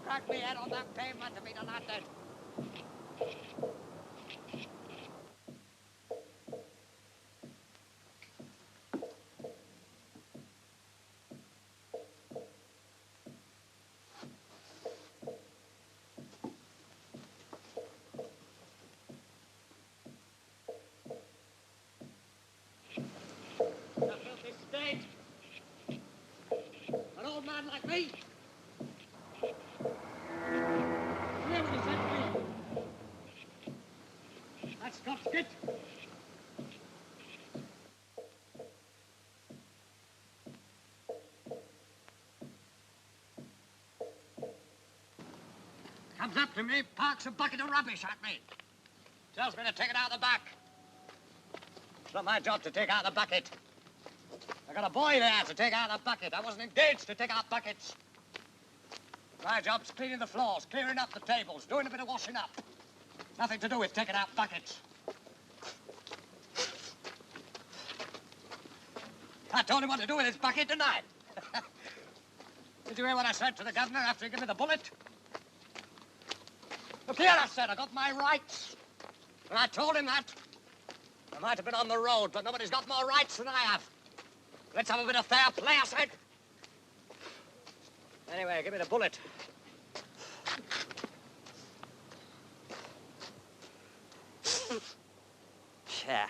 crack me head on that pavement to be landed. A filthy state. An old man like me. Hear what he said to me. That's Scott's kit. Comes up to me, parks a bucket of rubbish at me. Tells me to take it out of the back. It's not my job to take out the bucket. I got a boy there to take out the bucket. I wasn't engaged to take out buckets. My job's cleaning the floors, clearing up the tables, doing a bit of washing up. Nothing to do with taking out buckets. I told him what to do with his bucket, didn't I? Did you hear what I said to the governor after he gave me the bullet? Look here, I said, I got my rights. And I told him that. I might have been on the road, but nobody's got more rights than I have. Let's have a bit of fair play, I said. Anyway, give me the bullet. Yeah.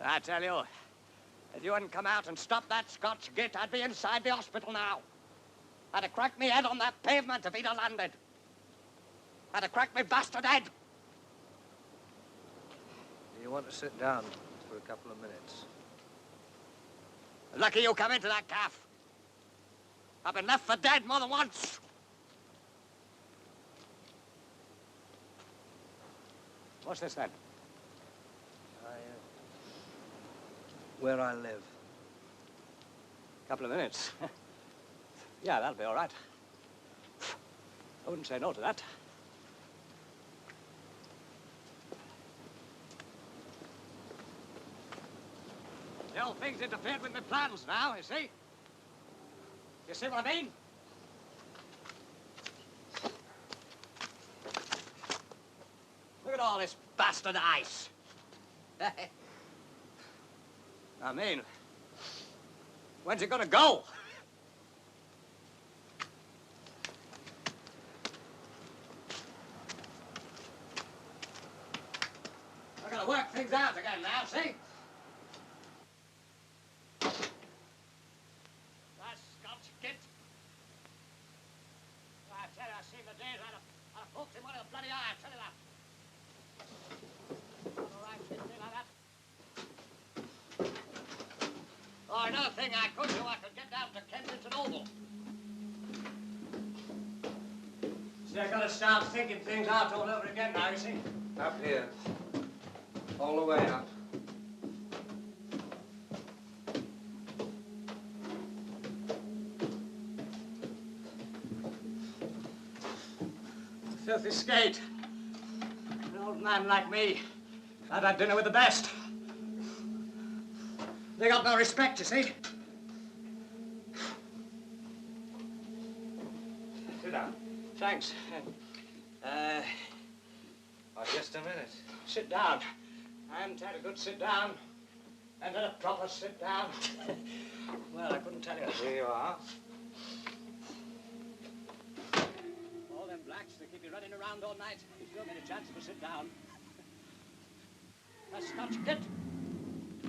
I tell you, if you hadn't come out and stopped that Scotch git, I'd be inside the hospital now. I'd have cracked me head on that pavement if he'd have landed. I'd have cracked me bastard head. You want to sit down for a couple of minutes? Lucky you come into that calf. I've been left for dead more than once. What's this then? Where I live. Couple of minutes. Yeah, that'll be all right. I wouldn't say no to that. The old thing's interfered with my plans now, you see? You see what I mean? Look at all this bastard ice. I mean, when's it gonna go? I've got to work things out again now, see? That's Scotch git. I tell you, I've seen the days I'd have poked him one in the bloody eye, I tell you that. All right, kid, like that. Oh, another thing I could do, I could get down to Kensington Oval. See, I've got to start thinking things out all over again now, you see? Up here. All the way up. Filthy skate. An old man like me. I've had dinner with the best. They got no respect, you see. Sit down. Thanks. Oh, just a minute. Sit down. I haven't had a good sit down. And a proper sit down. Well, I couldn't tell you. Here you are. All them blacks, they keep you running around all night. You still get a chance to sit down. That's Scotch kit.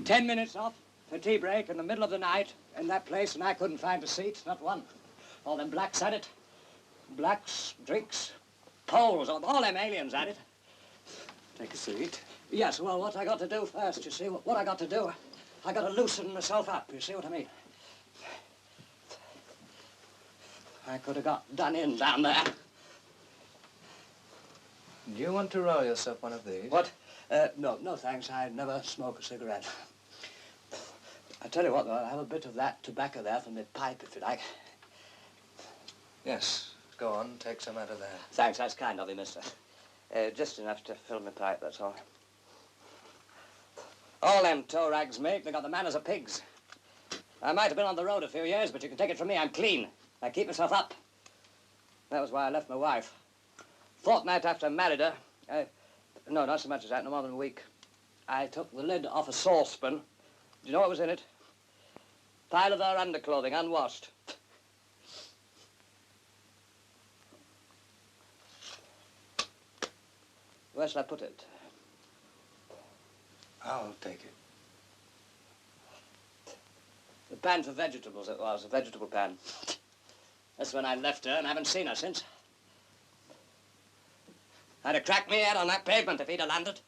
10 minutes off for tea break in the middle of the night in that place, and I couldn't find a seat, not one. All them blacks had it. Blacks, drinks, Poles, all them aliens had it. Take a seat. Yes, well, what I got to do first, you see, what I got to do, I got to loosen myself up, you see what I mean? I could have got done in down there. Do you want to roll yourself one of these? What? No, thanks. I never smoke a cigarette. I tell you what, though, I'll have a bit of that tobacco there for my pipe, if you like. Yes. Go on, take some out of there. Thanks, that's kind of you, mister. Just enough to fill my pipe, that's all. All them tow rags make, they got the manners of pigs. I might have been on the road a few years, but you can take it from me, I'm clean. I keep myself up. That was why I left my wife. Fortnight after I married her, no, not so much as that, no more than a week. I took the lid off a saucepan. Do you know what was in it? Pile of her underclothing, unwashed. Where shall I put it? I'll take it. The pan for vegetables it was, a vegetable pan. That's when I left her and haven't seen her since. I'd have cracked me head on that pavement if he'd have landed.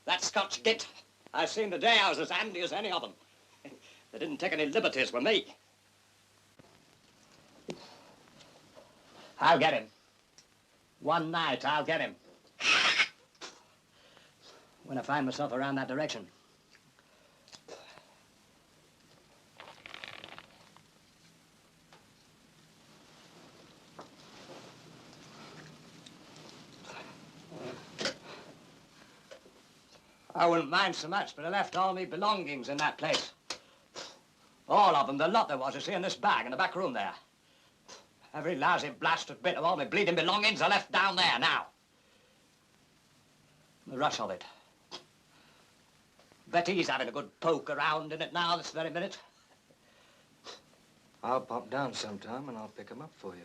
That Scotch git. I seen the day I was as handy as any of them. They didn't take any liberties with me. I'll get him. One night, I'll get him. When I find myself around that direction. I wouldn't mind so much, but I left all my belongings in that place. All of them, the lot there was, you see, in this bag in the back room there. Every lousy blasted bit of all my bleeding belongings I left down there now. The rush of it. Bet he's having a good poke around in it now, this very minute. I'll pop down sometime and I'll pick him up for you.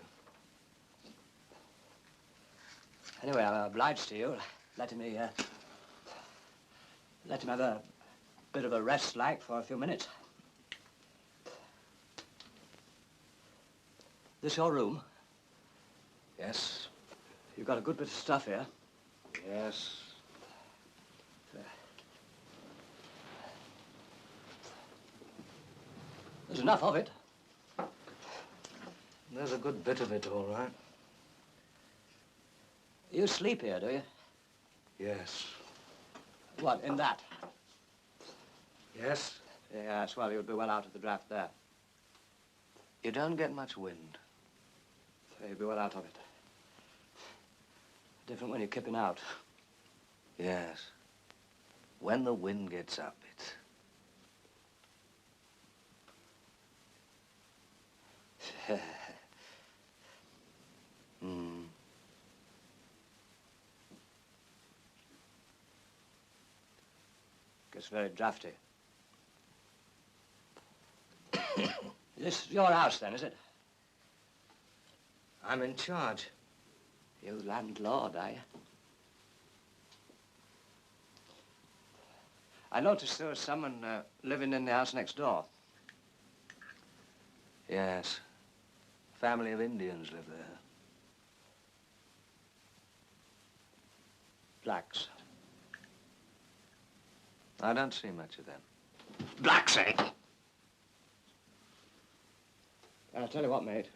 Anyway, I'm obliged to you, letting me, let him have a bit of a rest, like, for a few minutes. This your room? Yes. You've got a good bit of stuff here. Yes. There's enough of it. There's a good bit of it, all right. You sleep here, do you? Yes. What, in that? Yes? Yes, well, you'd be well out of the draft there. You don't get much wind. So you'd be well out of it. Different when you're kipping out. Yes. When the wind gets up, it's... Gets very drafty. This your house, then, is it? I'm in charge. You landlord, are you? I noticed there was someone living in the house next door. Yes. A family of Indians live there. Blacks. I don't see much of them. Blacks, eh? I'll tell you what, mate.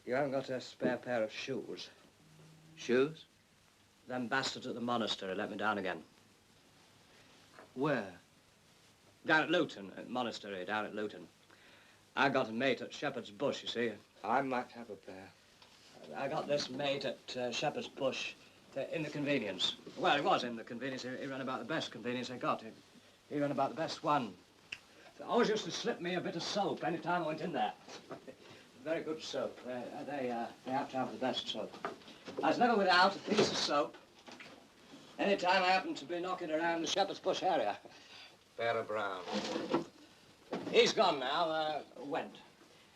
You haven't got a spare pair of shoes. Shoes? Them bastards at the monastery let me down again. Where? Down at Luton, at monastery, down at Luton. I got a mate at Shepherd's Bush, you see. I might have a pair. I got this mate at Shepherd's Bush in the convenience. Well, he was in the convenience. He ran about the best convenience I got. He ran about the best one. He always used to slip me a bit of soap any time I went in there. Very good soap. They have to have the best soap. I was never without a piece of soap any time I happened to be knocking around the Shepherd's Bush area. Pair of brown. He's gone now, went.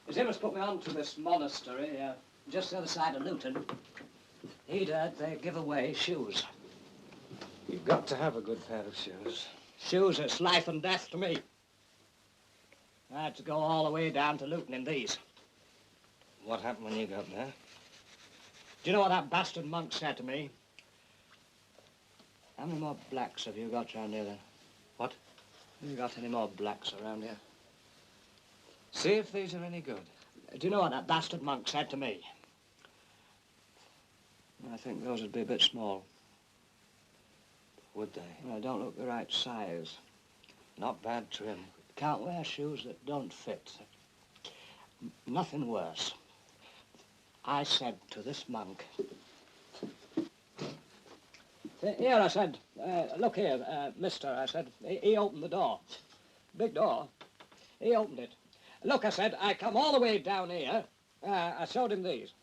His must put me on to this monastery, just the other side of Luton. He'd heard they give away shoes. You've got to have a good pair of shoes. Shoes, it's life and death to me. I had to go all the way down to Luton in these. What happened when you got there? Do you know what that bastard monk said to me? How many more blacks have you got around here, then? What? Have you got any more blacks around here? See if these are any good. Do you know what that bastard monk said to me? I think those would be a bit small. Would they? Well, they don't look the right size. Not bad trim. Can't wear shoes that don't fit. Nothing worse. I said to this monk... Here, I said, look here, mister, I said, he opened the door. Big door. He opened it. Look, I said, I come all the way down here I showed him these.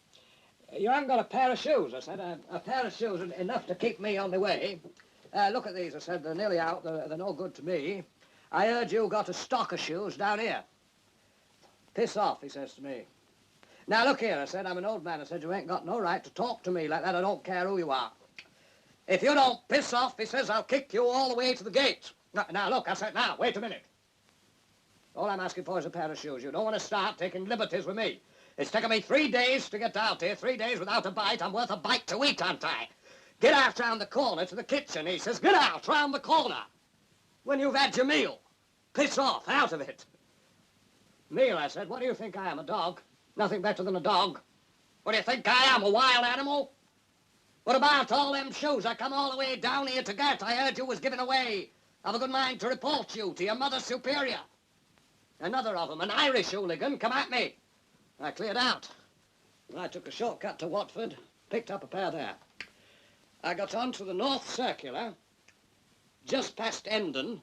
You haven't got a pair of shoes, I said. A pair of shoes enough to keep me on the way. Look at these, I said. They're nearly out. They're no good to me. I heard you got a stock of shoes down here. Piss off, he says to me. Now, look here, I said. I'm an old man. I said, you ain't got no right to talk to me like that. I don't care who you are. If you don't piss off, he says, I'll kick you all the way to the gate. Now, look, I said, now, wait a minute. All I'm asking for is a pair of shoes. You don't want to start taking liberties with me. It's taken me 3 days to get out here, 3 days without a bite. I'm worth a bite to eat, aren't I? Get out round the corner to the kitchen, he says. Get out round the corner. When you've had your meal. Piss off, out of it. Meal, I said. What do you think I am, a dog? Nothing better than a dog. What do you think I am, a wild animal? What about all them shoes I come all the way down here to get? I heard you was giving away. I've a good mind to report you to your mother superior. Another of them, an Irish hooligan, come at me. I cleared out. I took a shortcut to Watford, picked up a pair there. I got on to the North Circular, just past Endon.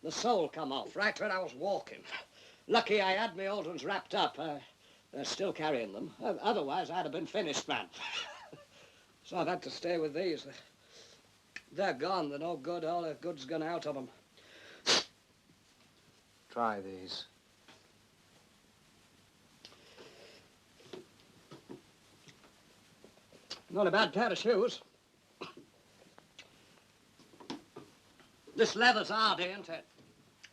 The sole come off, right where I was walking. Lucky I had my old ones wrapped up. They're still carrying them. Otherwise, I'd have been finished, man. So I've had to stay with these. They're gone. They're no good. All the good's gone out of them. Try these. Not a bad pair of shoes. This leather's hardy, isn't it?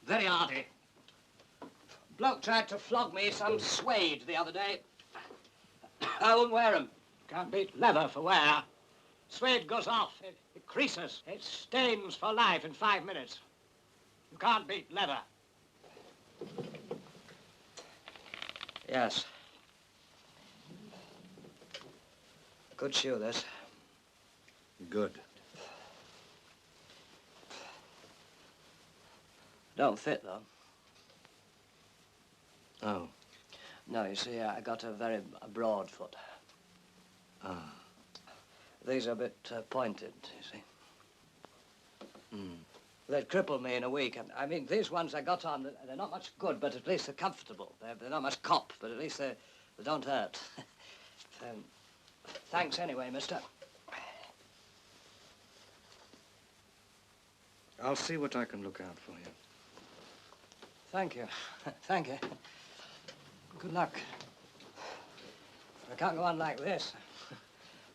Very hardy. Bloke tried to flog me some suede the other day. I wouldn't wear 'em. Can't beat leather for wear. Suede goes off. It creases. It stains for life in 5 minutes. You can't beat leather. Yes. Good shoe, this. Good. Don't fit, though. Oh. No, you see, I got a very broad foot. Ah. These are a bit pointed, you see. Hmm. They'd cripple me in a week. I mean, these ones I got on, they're not much good, but at least they're comfortable. They're not much cop, but at least they don't hurt. Thanks anyway, mister. I'll see what I can look out for you. Thank you. Thank you. Good luck. I can't go on like this.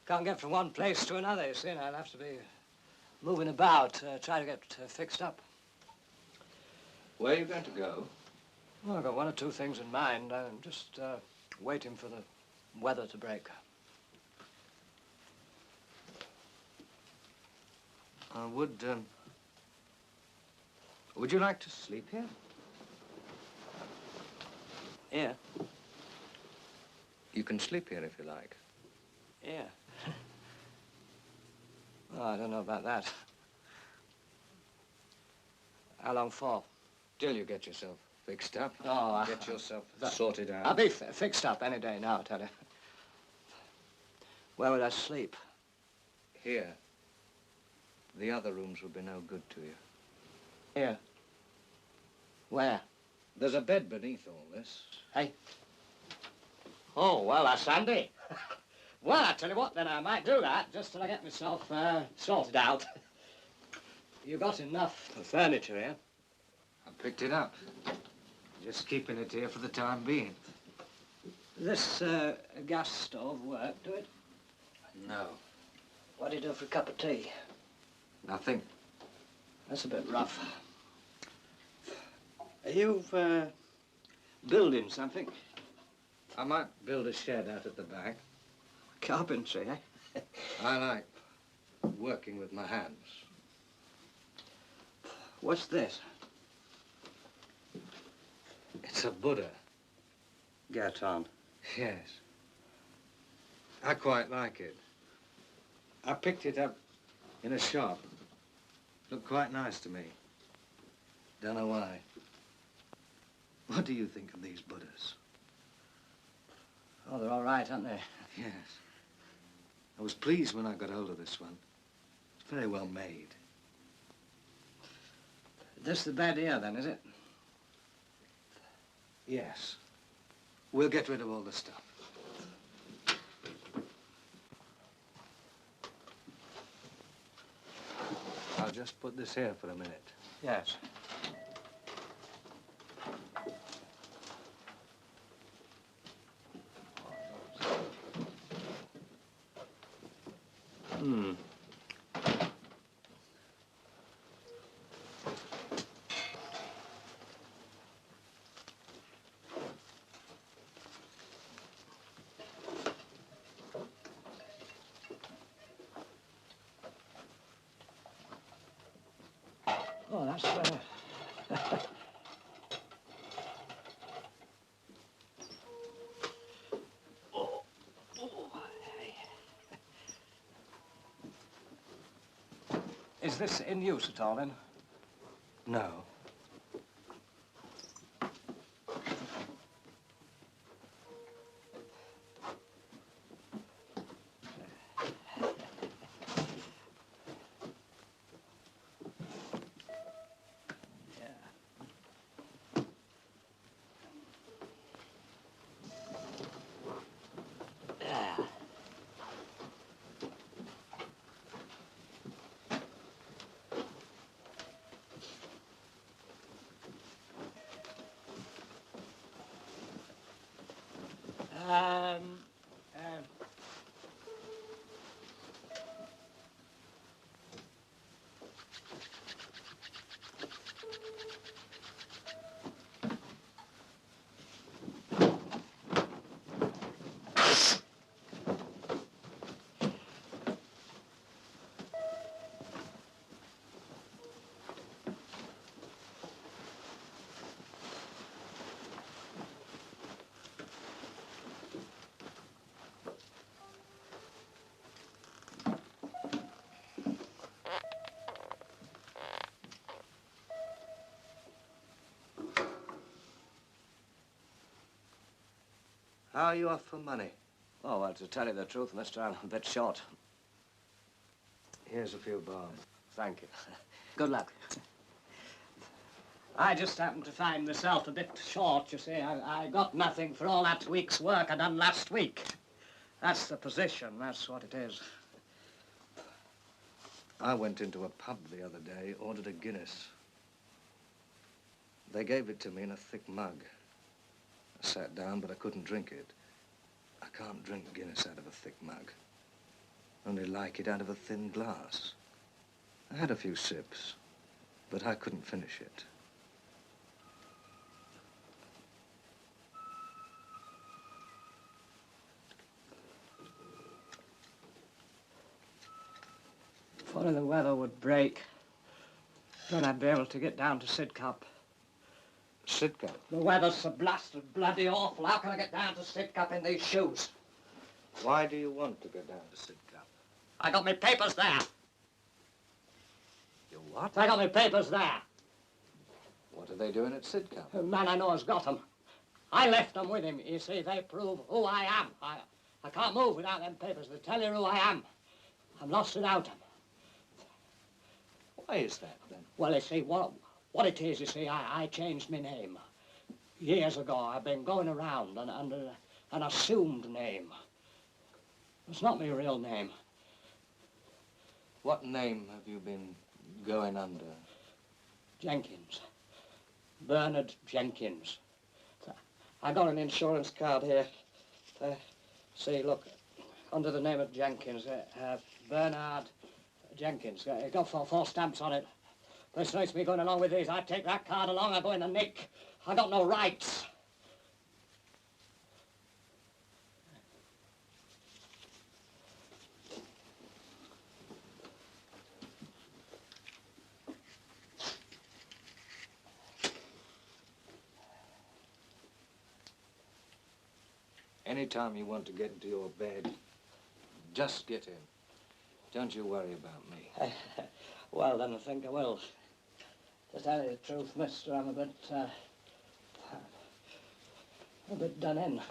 Can't get from one place to another, you see, and I'll have to be moving about, try to get fixed up. Where are you going to go? Well, I've got 1 or 2 things in mind. I'm just waiting for the weather to break. Would you like to sleep here? Yeah. You can sleep here if you like. Yeah. Oh, I don't know about that. How long for? Till you get yourself fixed up. Oh, get yourself sorted out. I'll be fixed up any day now, I tell you. Where would I sleep? Here. The other rooms would be no good to you. Here? Where? There's a bed beneath all this. Hey? Oh, well, that's handy. Well, I tell you what, then I might do that, just till I get myself sorted out. You got enough furniture here? I picked it up. Just keeping it here for the time being. This gas stove work, do it? No. What do you do for a cup of tea? Nothing. That's a bit rough. Are you building something? I might build a shed out at the back. Carpentry, eh? I like working with my hands. What's this? It's a Buddha. Get on. Yes. I quite like it. I picked it up in a shop. Looked quite nice to me. Don't know why. What do you think of these Buddhas? Oh, they're all right, aren't they? Yes. I was pleased when I got hold of this one. It's very well made. This the bed here, then, is it? Yes. We'll get rid of all the stuff. I'll just put this here for a minute. Yes. Hmm. Oh, that's better. Is this in use at all, then? No. Um, How are you off for money? Oh, well, to tell you the truth, mister, I'm a bit short. Here's a few bob. Thank you. Good luck. I just happened to find myself a bit short, you see. I got nothing for all that week's work I done last week. That's the position, that's what it is. I went into a pub the other day, ordered a Guinness. They gave it to me in a thick mug. I sat down, but I couldn't drink it. I can't drink Guinness out of a thick mug. Only like it out of a thin glass. I had a few sips, but I couldn't finish it. If only the weather would break, then I'd be able to get down to Sidcup. Sidcup? The weather's so blasted bloody awful. How can I get down to Sidcup in these shoes? Why do you want to go down to Sidcup? I got my papers there. You what? I got my papers there. What are they doing at Sidcup? A man I know has got them. I left them with him. You see, they prove who I am. I can't move without them papers. They tell you who I am. I'm lost without them. Why is that, then? Well, you see, what it is, you see, I changed my name. Years ago, I've been going around under an assumed name. It's not my real name. What name have you been going under? Jenkins. Bernard Jenkins. I got an insurance card here. See, look, under the name of Jenkins, Bernard Jenkins. It's got four stamps on it. This makes me going along with these. I take that card along, I go in the nick. I got no rights. Anytime you want to get into your bed, just get in. Don't you worry about me. Well, then I think I will. To tell you the truth, mister, I'm a bit done in.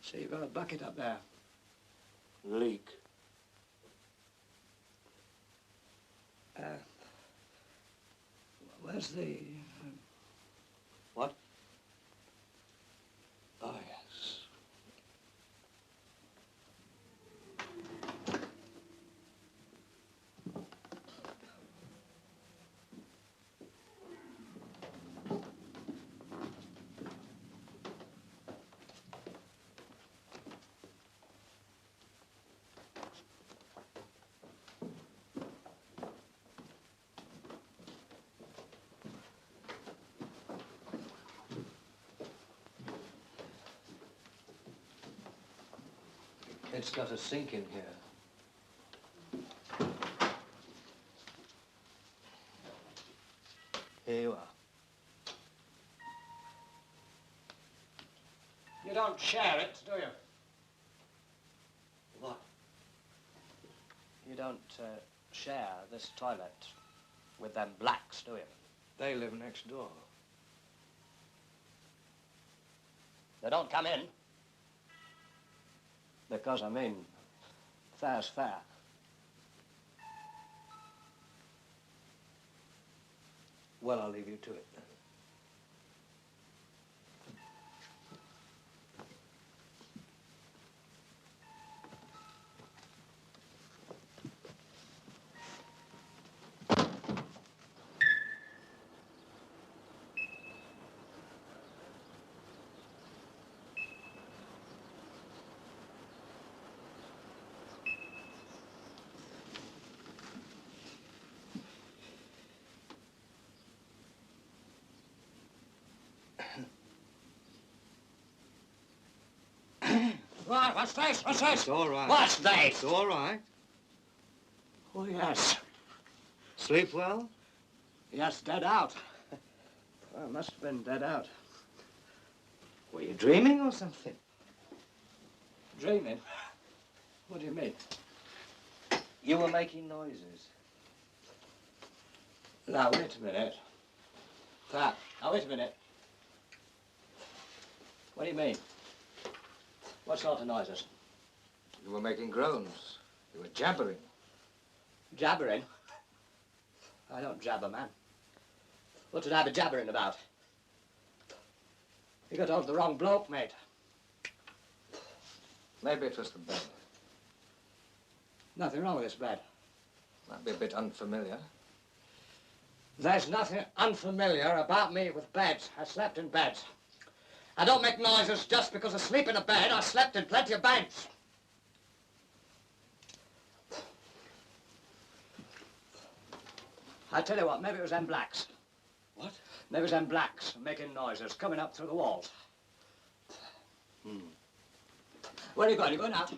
See, you've got a bucket up there. Leak. Where's the... It's got a sink in here. Here you are. You don't share it, do you? What? You don't share this toilet with them blacks, do you? They live next door. They don't come in. Because, I mean, fair's fair. Well, I'll leave you to it then. Right, what's this? What's this? It's all right. What's this? It's all right. Oh, yes. Sleep well? Yes, dead out. Well, must have been dead out. Were you dreaming or something? Dreaming? What do you mean? You were making noises. Now, wait a minute. Now, wait a minute. What do you mean? What sort of noises? You were making groans. You were jabbering. Jabbering? I don't jabber, man. What did I be jabbering about? You got hold of the wrong bloke, mate. Maybe it was the bed. Nothing wrong with this bed. Might be a bit unfamiliar. There's nothing unfamiliar about me with beds. I slept in beds. I don't make noises just because I sleep in a bed. I slept in plenty of beds. I tell you what, maybe it was them blacks. What? Maybe it was them blacks making noises, coming up through the walls. Where are you going? You going out?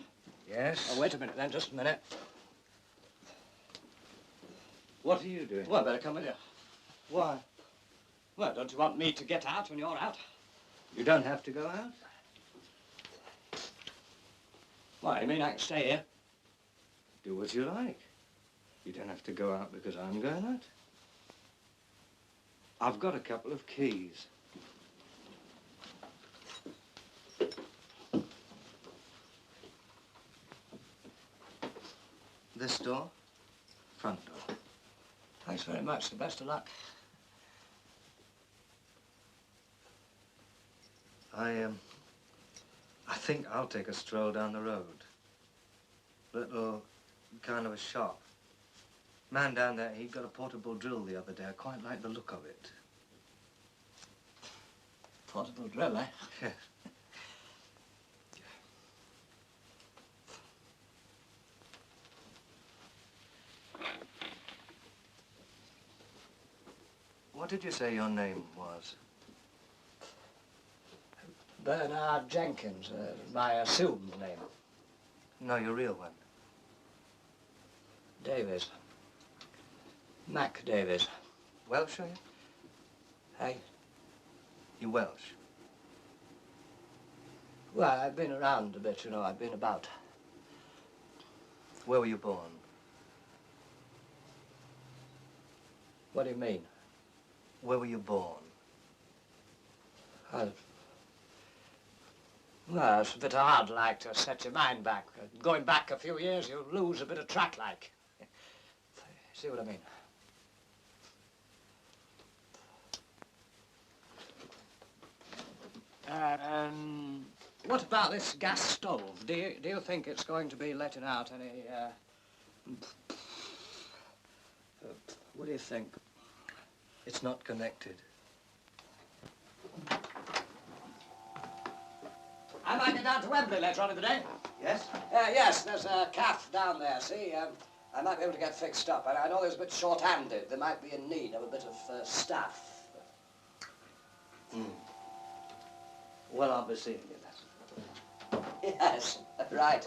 Yes? Oh, wait a minute then, just a minute. What are you doing? Well, I better come with you. Why? Well, don't you want me to get out when you're out? You don't have to go out? Why, you mean I can stay here? Do what you like. You don't have to go out because I'm going out. I've got a couple of keys. This door, front door. Thanks very much. The best of luck. I think I'll take a stroll down the road. Little kind of a shop. Man down there, he got a portable drill the other day. I quite like the look of it. Portable drill, eh? Yes. What did you say your name was? Bernard Jenkins, my assumed name. No, your real one. Davies. Mac Davies. Welsh, are you? Hey? You Welsh? Well, I've been around a bit, you know. I've been about. Where were you born? What do you mean? Where were you born? Well, it's a bit hard, like, to set your mind back. Going back a few years, you lose a bit of track, like. See what I mean? What about this gas stove? Do you think it's going to be letting out any, what do you think? It's not connected. I might get down to Wembley later on in the day. Yes? Yes, there's a calf down there, see? I might be able to get fixed up. And I know there's a bit short-handed. There might be in need of a bit of staff. Well, I'll be seeing you then. Yes, right.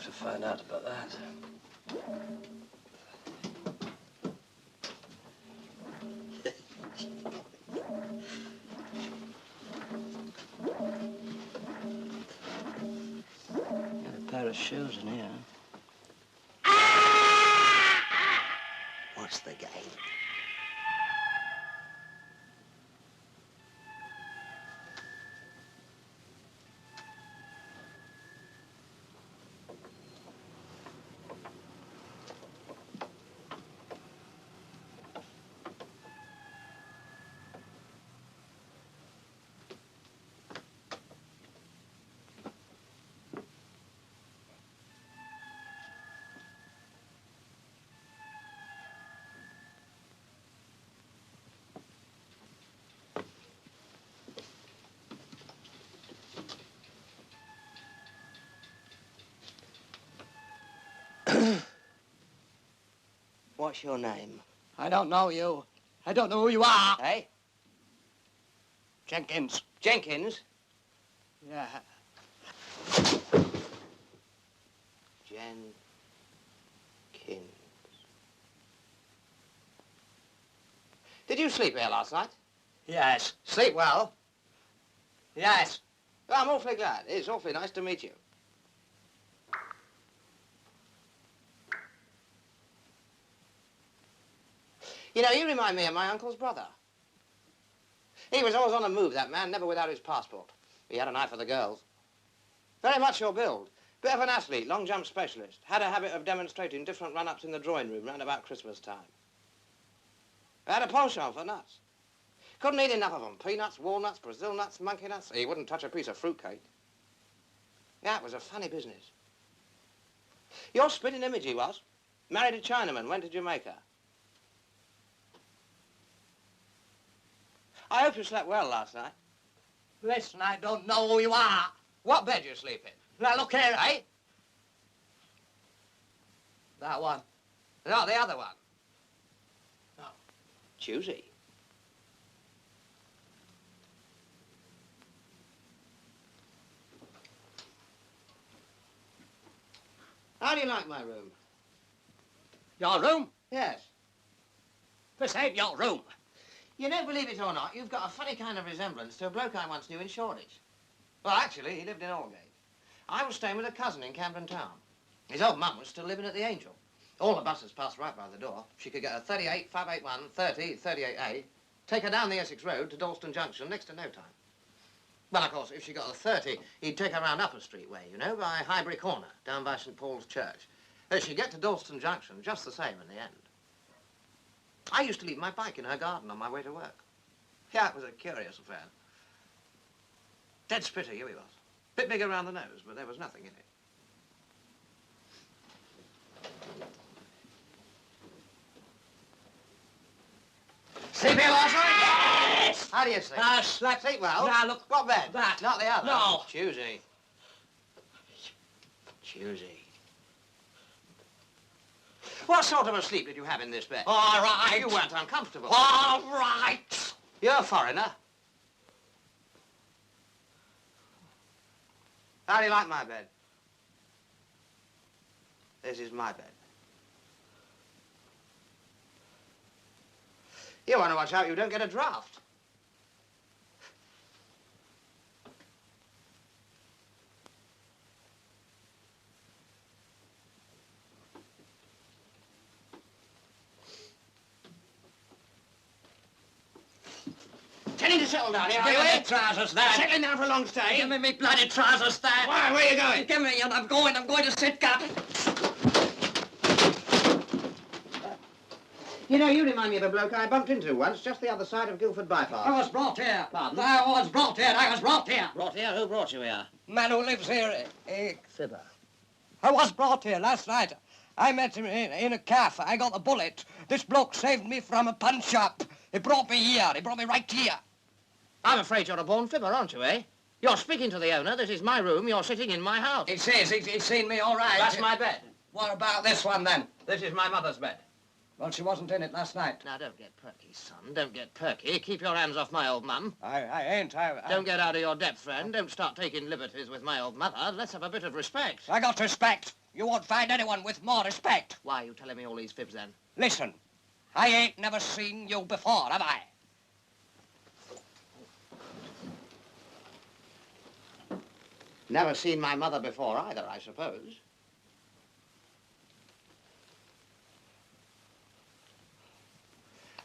have to find out about that. Got a pair of shoes in here. What's the game? What's your name? I don't know you. I don't know who you are. Hey? Jenkins. Jenkins? Yeah. Jenkins. Did you sleep here last night? Yes. Sleep well? Yes. Well, I'm awfully glad. It's awfully nice to meet you. You know, you remind me of my uncle's brother. He was always on the move, that man, never without his passport. He had an eye for the girls. Very much your build. Bit of an athlete, long jump specialist. Had a habit of demonstrating different run-ups in the drawing room round about Christmas time. Had a penchant for nuts. Couldn't eat enough of them. Peanuts, walnuts, Brazil nuts, monkey nuts. He wouldn't touch a piece of fruitcake. Yeah, it was a funny business. Your spitting image he was. Married a Chinaman, went to Jamaica. I hope you slept well last night. Listen, I don't know who you are. What bed you sleep in? Now, look here, Eh? That one. No, the other one. No. Choosy. How do you like my room? Your room? Yes. This ain't your room. You know, believe it or not, you've got a funny kind of resemblance to a bloke I once knew in Shoreditch. Well, actually, he lived in Aldgate. I was staying with a cousin in Camden Town. His old mum was still living at the Angel. All the buses passed right by the door. She could get a 38, 581, 30, 38A, take her down the Essex Road to Dalston Junction next to no time. Well, of course, if she got a 30, he'd take her round Upper Street way, you know, by Highbury Corner, down by St. Paul's Church. She'd get to Dalston Junction just the same in the end. I used to leave my bike in her garden on my way to work. Yeah, it was a curious affair. Dead spitter, here he was. Bit big around the nose, but there was nothing in it. Sleep here last night? Yes! How do you sleep? I slept. Sleep well? Now, look. What bed? That. Not the other? No. Choosy. Choosy. What sort of a sleep did you have in this bed? All right. You weren't uncomfortable. All right. You're a foreigner. How do you like my bed? This is my bed. You want to watch out you don't get a draft. Tell him to settle down here, are you? Give me me trousers there. Settling down for a long stay. Give me me bloody trousers there. Why, where are you going? Give me, and I'm going to Sidcup. You know, you remind me of a bloke I bumped into once, just the other side of Guildford Bypass. I was brought here. Pardon? I was brought here. I was brought here. Brought here? Who brought you here? Man who lives here, Fibber. I was brought here last night. I met him in a cafe. I got the bullet. This bloke saved me from a punch-up. He brought me here. He brought me right here. I'm afraid you're a born fibber, aren't you, eh? You're speaking to the owner. This is my room. You're sitting in my house. He says he's seen me all right. That's my bed. What about this one, then? This is my mother's bed. Well, she wasn't in it last night. Now, don't get perky, son. Don't get perky. Keep your hands off my old mum. I ain't. Don't get out of your depth, friend. Don't start taking liberties with my old mother. Let's have a bit of respect. I got respect. You won't find anyone with more respect. Why are you telling me all these fibs, then? Listen, I ain't never seen you before, have I? Never seen my mother before either, I suppose.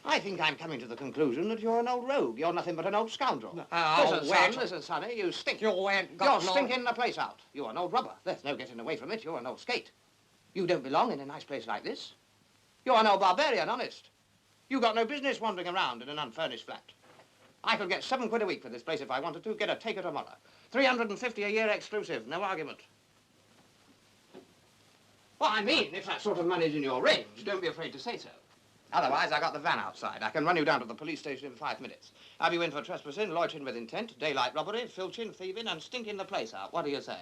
I think I'm coming to the conclusion that you're an old rogue. You're nothing but an old scoundrel. Listen, Sonny, you stink. You ain't got You're stinking the place out. You're an old rubber. There's no getting away from it. You're an old skate. You don't belong in a nice place like this. You're an old barbarian, honest. You got no business wandering around in an unfurnished flat. I could get £7 a week for this place if I wanted to. Get a taker tomorrow. 350 a year exclusive. No argument. Well, I mean, if that sort of money's in your range, don't be afraid to say so. Otherwise, I got the van outside. I can run you down to the police station in 5 minutes. Have you in for trespassing, loitering with intent, daylight robbery, filching, thieving, and stinking the place out. What do you say?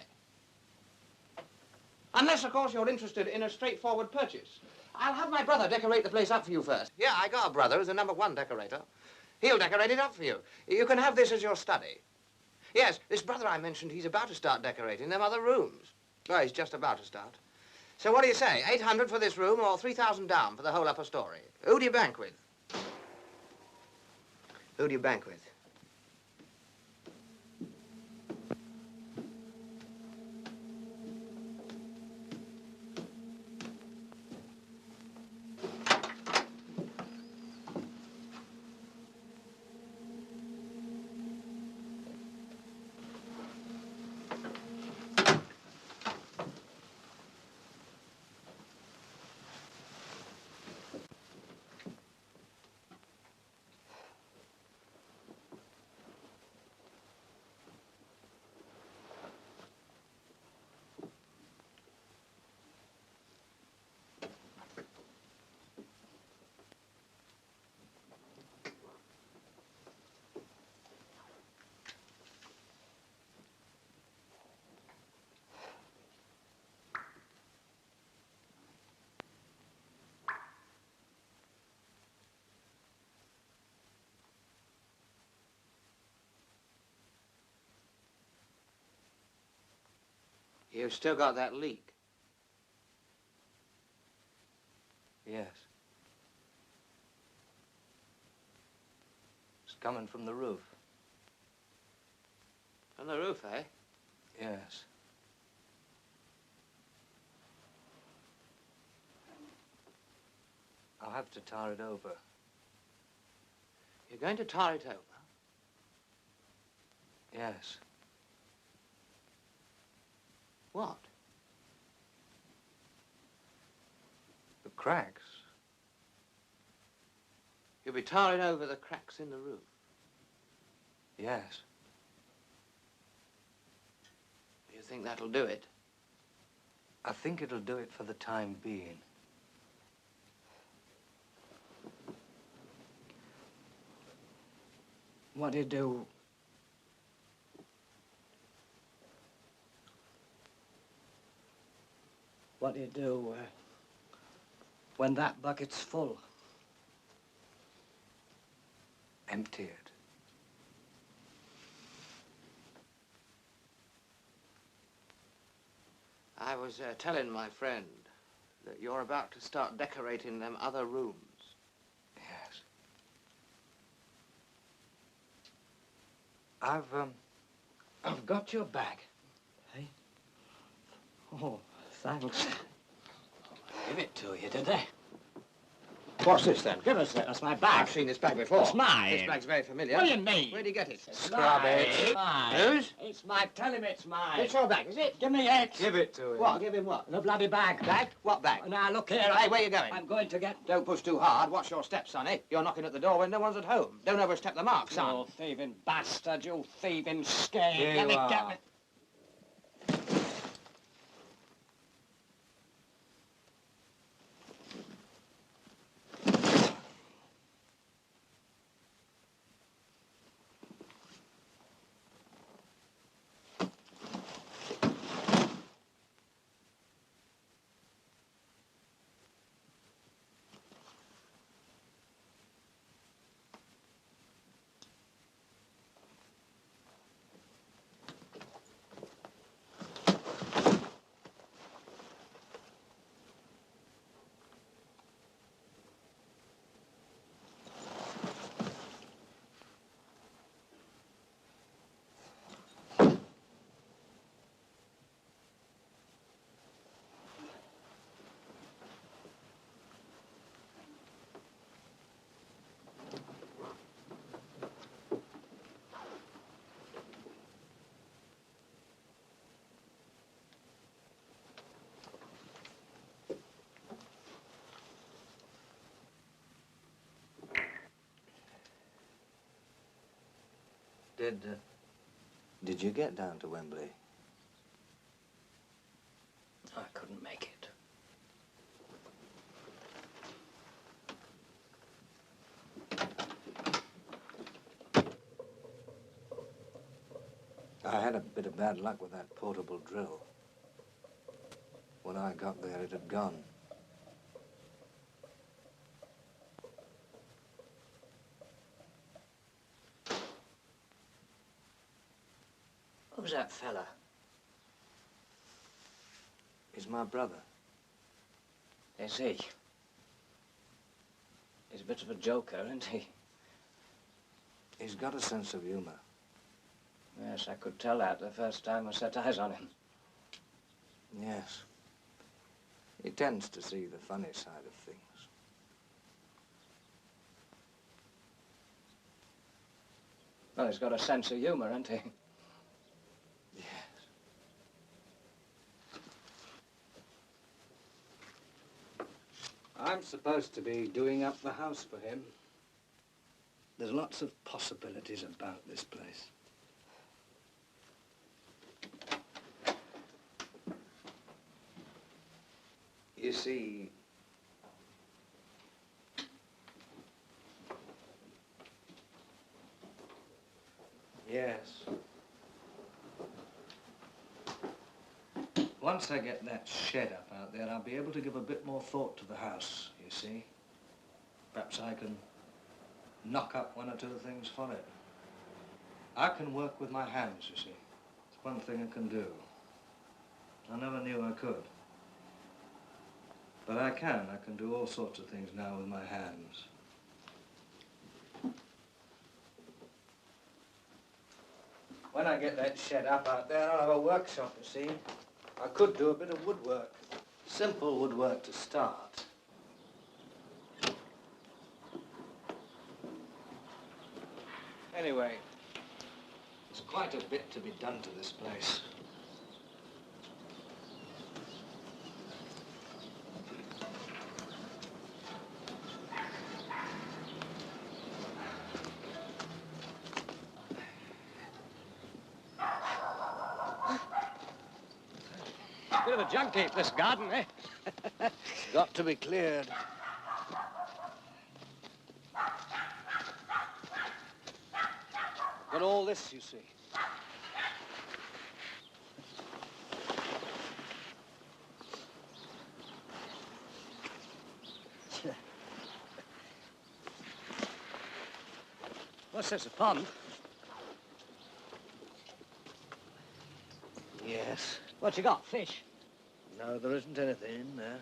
Unless, of course, you're interested in a straightforward purchase. I'll have my brother decorate the place up for you first. Yeah, I got a brother who's the #1 decorator. He'll decorate it up for you. You can have this as your study. Yes, this brother I mentioned, he's about to start decorating them other rooms. Well, he's just about to start. So what do you say, 800 for this room or 3,000 down for the whole upper story? Who do you bank with? Who do you bank with? You've still got that leak? Yes. It's coming from the roof. From the roof, eh? Yes. I'll have to tar it over. You're going to tar it over? Yes. What? The cracks. You'll be tarring over the cracks in the roof? Yes. Do you think that'll do it? I think it'll do it for the time being. What do you do? What do you do when that bucket's full? Empty it. I was telling my friend that you're about to start decorating them other rooms. Yes. I've got your bag. Hey? Oh, thanks. Give it to you, did they? What's this, then? Give us it. That's my bag. I've seen this bag before. It's mine. This bag's very familiar. What do you mean? Where'd you get it? Scrub it. Mine. Whose? It's mine. Tell him it's mine. It's your bag, is it? Give me it. Give it to him. What? Give him what? The bloody bag. Bag? What bag? Now, look here. Hey, where you going? I'm going to get... Don't push too hard. Watch your steps, sonny. You're knocking at the door when no one's at home. Don't overstep the mark, son. You thieving bastard, you thieving skate. Here Let me you get are. me... Did you get down to Wembley? I couldn't make it. I had a bit of bad luck with that portable drill. When I got there, it had gone. Who's that fella? He's my brother. Is he? He's a bit of a joker, isn't he? He's got a sense of humor. Yes, I could tell that the first time I set eyes on him. Yes. He tends to see the funny side of things. Well, he's got a sense of humor, hasn't he? Yes. I'm supposed to be doing up the house for him. There's lots of possibilities about this place. You see, yes. Once I get that shed up out there, I'll be able to give a bit more thought to the house, you see. Perhaps I can knock up one or two things for it. I can work with my hands, you see. It's one thing I can do. I never knew I could. But I can do all sorts of things now with my hands. When I get that shed up out there, I'll have a workshop, you see. I could do a bit of woodwork. Simple woodwork to start. Anyway, there's quite a bit to be done to this place. Bit of a junk heap, this garden, eh? Got to be cleared. Got all this, you see. What's this, a pond? Yes. What you got, fish? No, there isn't anything in there.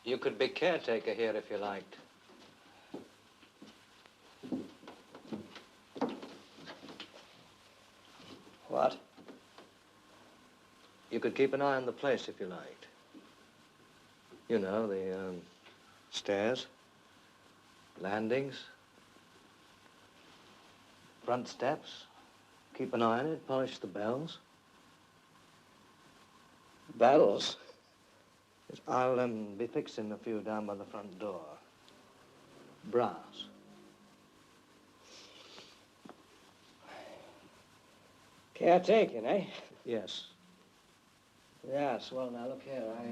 You could be caretaker here if you liked. What? You could keep an eye on the place if you liked. You know, the stairs, landings, front steps. Keep an eye on it, polish the bells. Bells? I'll be fixing a few down by the front door. Brass. Caretaking, eh? Yes. Yes, well, now, look here, I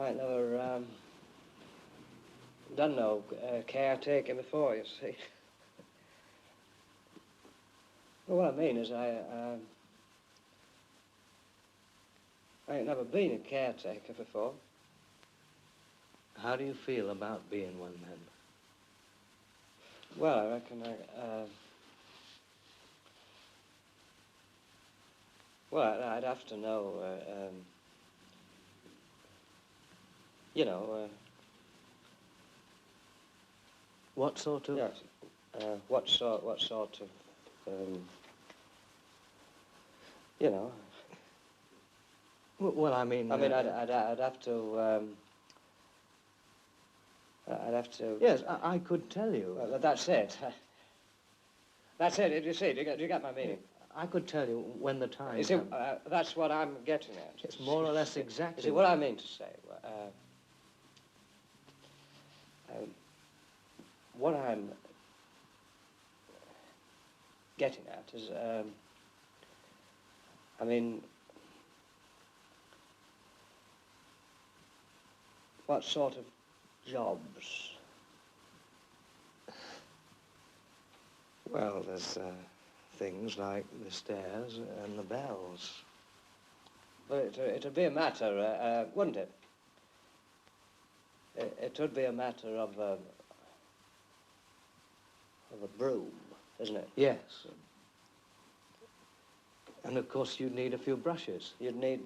ain't never, done no caretaking before, you see. Well, what I mean is I ain't never been a caretaker before. How do you feel about being one, then? Well, I reckon well, I'd have to know, you know, What sort of... yes, what sort of, you know, Well, I mean... I'd have to... I'd have to... Yes, I could tell you. Well, that's it. That's it. You see, do you get my meaning? I could tell you when the time You see, comes. that's what I'm getting at. It's more or less exactly... You see, what I mean to say... what I'm getting at is, I mean, what sort of jobs? Well, there's things like the stairs and the bells. Well, it'd be a matter, wouldn't it? It would be a matter of a broom, isn't it? Yes. And of course you'd need a few brushes. You'd need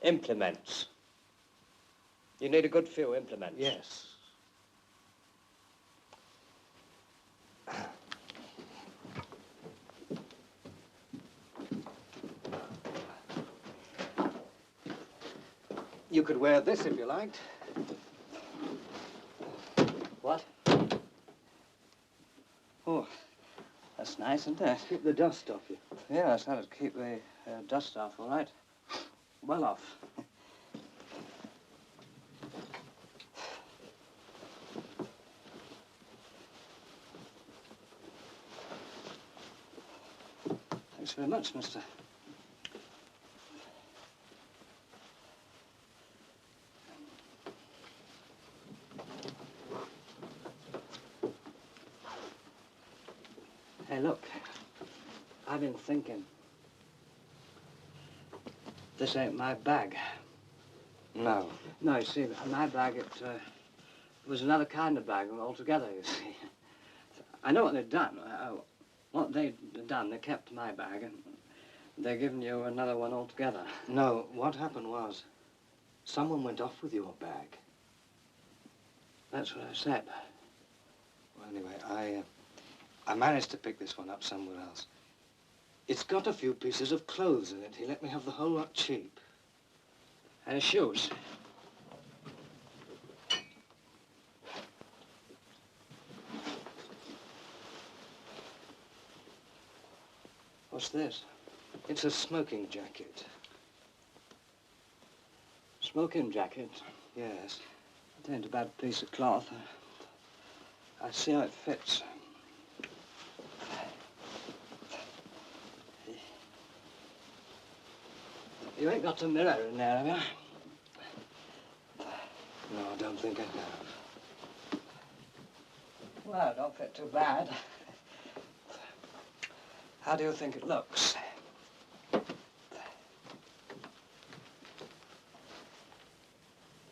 implements. You need a good few implements. Yes. You could wear this if you liked. What? Oh, that's nice, isn't it? Keep the dust off you. Yes, that'd keep the dust off, all right. Well off. Thanks very much, mister. Hey, look, I've been thinking. This ain't my bag. No. No, you see, my bag, it was another kind of bag altogether, you see. I know what they've done. What they've done, they kept my bag, and they're giving you another one altogether. No, what happened was, someone went off with your bag. That's what I said. Well, anyway, I managed to pick this one up somewhere else. It's got a few pieces of clothes in it. He let me have the whole lot cheap. And his shoes. What's this? It's a smoking jacket. Smoking jacket? Yes. It ain't a bad piece of cloth. I see how it fits. You ain't got a mirror in there, have you? No, I don't think I have. Well, it don't fit too bad. How do you think it looks?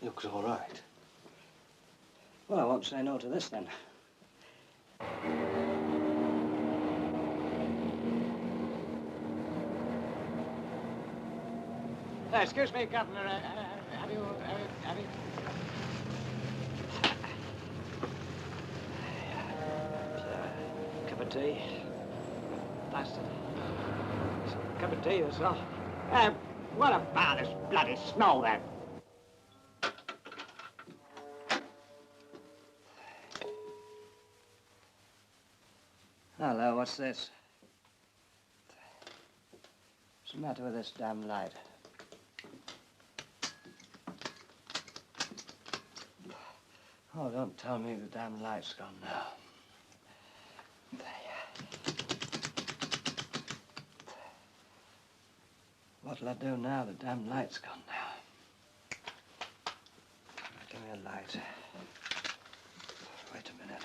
Looks all right. Well, I won't say no to this, then. Excuse me, Governor. Have you... Cup of tea. Bastard. Cup of tea yourself. What about this bloody snow, then? Hello, what's this? What's the matter with this damn light? Oh, don't tell me the damn light's gone now. What'll I do now? The damn light's gone now. Give me a light. Wait a minute.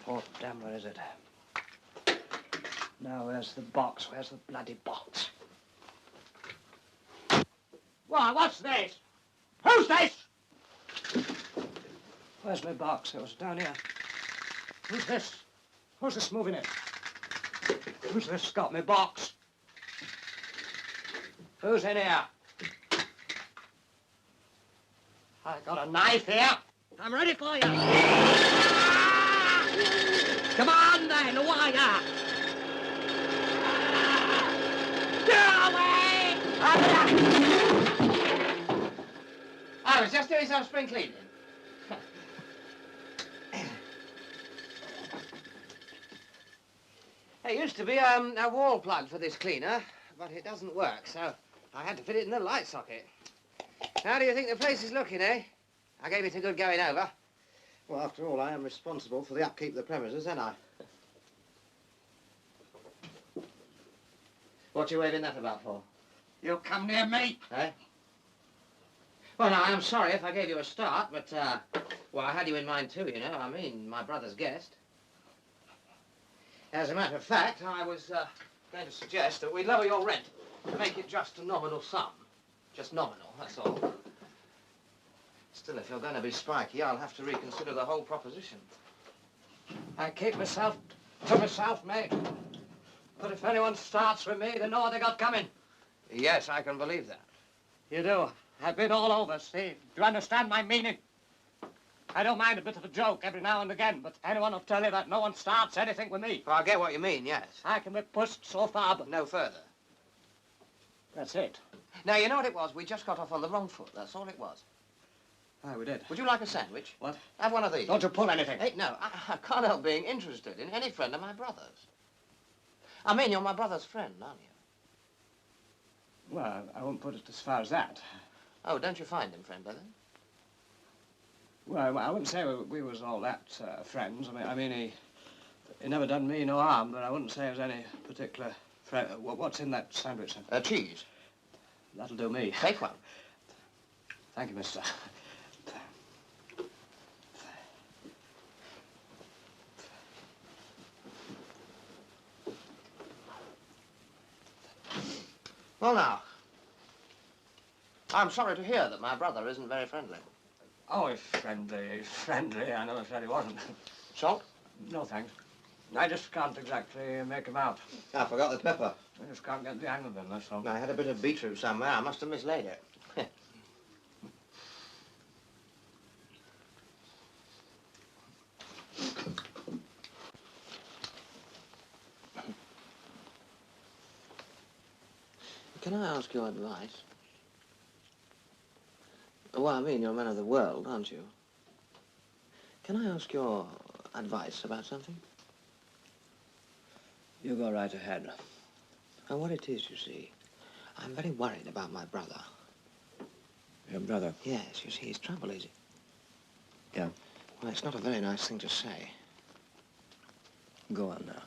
Oh, damn, where is it? Now, where's the box? Where's the bloody box? What? What's this? Who's this? Where's my box? It was down here. Who's this? Who's this moving it? Who's this got my box? Who's in here? I got a knife here. I'm ready for you. Come on, then, who are ya? I was just doing some spring cleaning. There used to be a wall plug for this cleaner, but it doesn't work, so I had to fit it in the light socket. How do you think the place is looking, eh? I gave it a good going over. Well, after all, I am responsible for the upkeep of the premises, ain't I? What you waving that about for? You come near me. Eh? Well, now, I'm sorry if I gave you a start, but, well, I had you in mind too, you know. I mean, my brother's guest. As a matter of fact, I was going to suggest that we lower your rent to make it just a nominal sum. Just nominal, that's all. Still, if you're going to be spiky, I'll have to reconsider the whole proposition. I keep myself to myself, mate. But if anyone starts with me, they know what they got coming. Yes, I can believe that. You do. I've been all over, see? Do you understand my meaning? I don't mind a bit of a joke every now and again, but anyone will tell you that no one starts anything with me. Well, I get what you mean, yes. I can be pushed so far, but No further. that's it. Now, you know what it was? We just got off on the wrong foot. That's all it was. Aye, we did. Would you like a sandwich? What? Have one of these. Don't you pull anything. Hey, no, I can't help being interested in any friend of my brother's. I mean, you're my brother's friend, aren't you? Well, I won't put it as far as that. Oh, don't you find him friendly, then? Well, I wouldn't say we was all that friends. I mean, he never done me no harm, but I wouldn't say it was any particular friend. What's in that sandwich, then? Cheese. That'll do me. Take one. Thank you, mister. Well, now, I'm sorry to hear that my brother isn't very friendly. Oh, he's friendly. I never said he wasn't. Salt? No, thanks. I just can't exactly make him out. I forgot the pepper. I just can't get the hang of him, that's all. I had a bit of beetroot somewhere. I must have mislaid it. Can I ask your advice? Well, I mean, you're a man of the world, aren't you? Can I ask your advice about something? You go right ahead. And what it is, you see, I'm very worried about my brother. Your brother? Yes, you see, his trouble is... Yeah. Well, it's not a very nice thing to say. Go on now.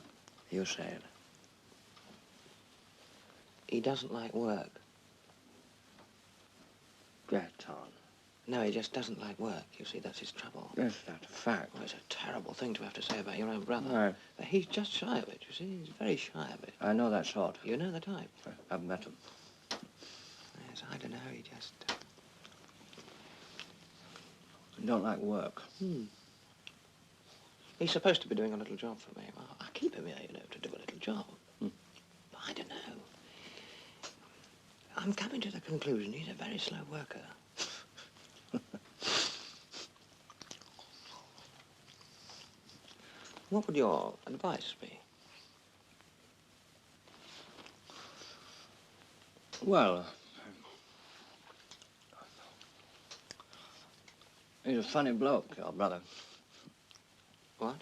You say it. He doesn't like work. Get on. No, he just doesn't like work. You see, that's his trouble. Is that a fact? Well, it's a terrible thing to have to say about your own brother. Right. But he's just shy of it, you see. He's very shy of it. I know that sort. You know the type? I've met him. Yes, I don't know, he just... Don't like work. He's supposed to be doing a little job for me. Well, I keep him here, you know, to do a little job. But I don't know. I'm coming to the conclusion he's a very slow worker. What would your advice be? Well, he's a funny bloke, your brother. What?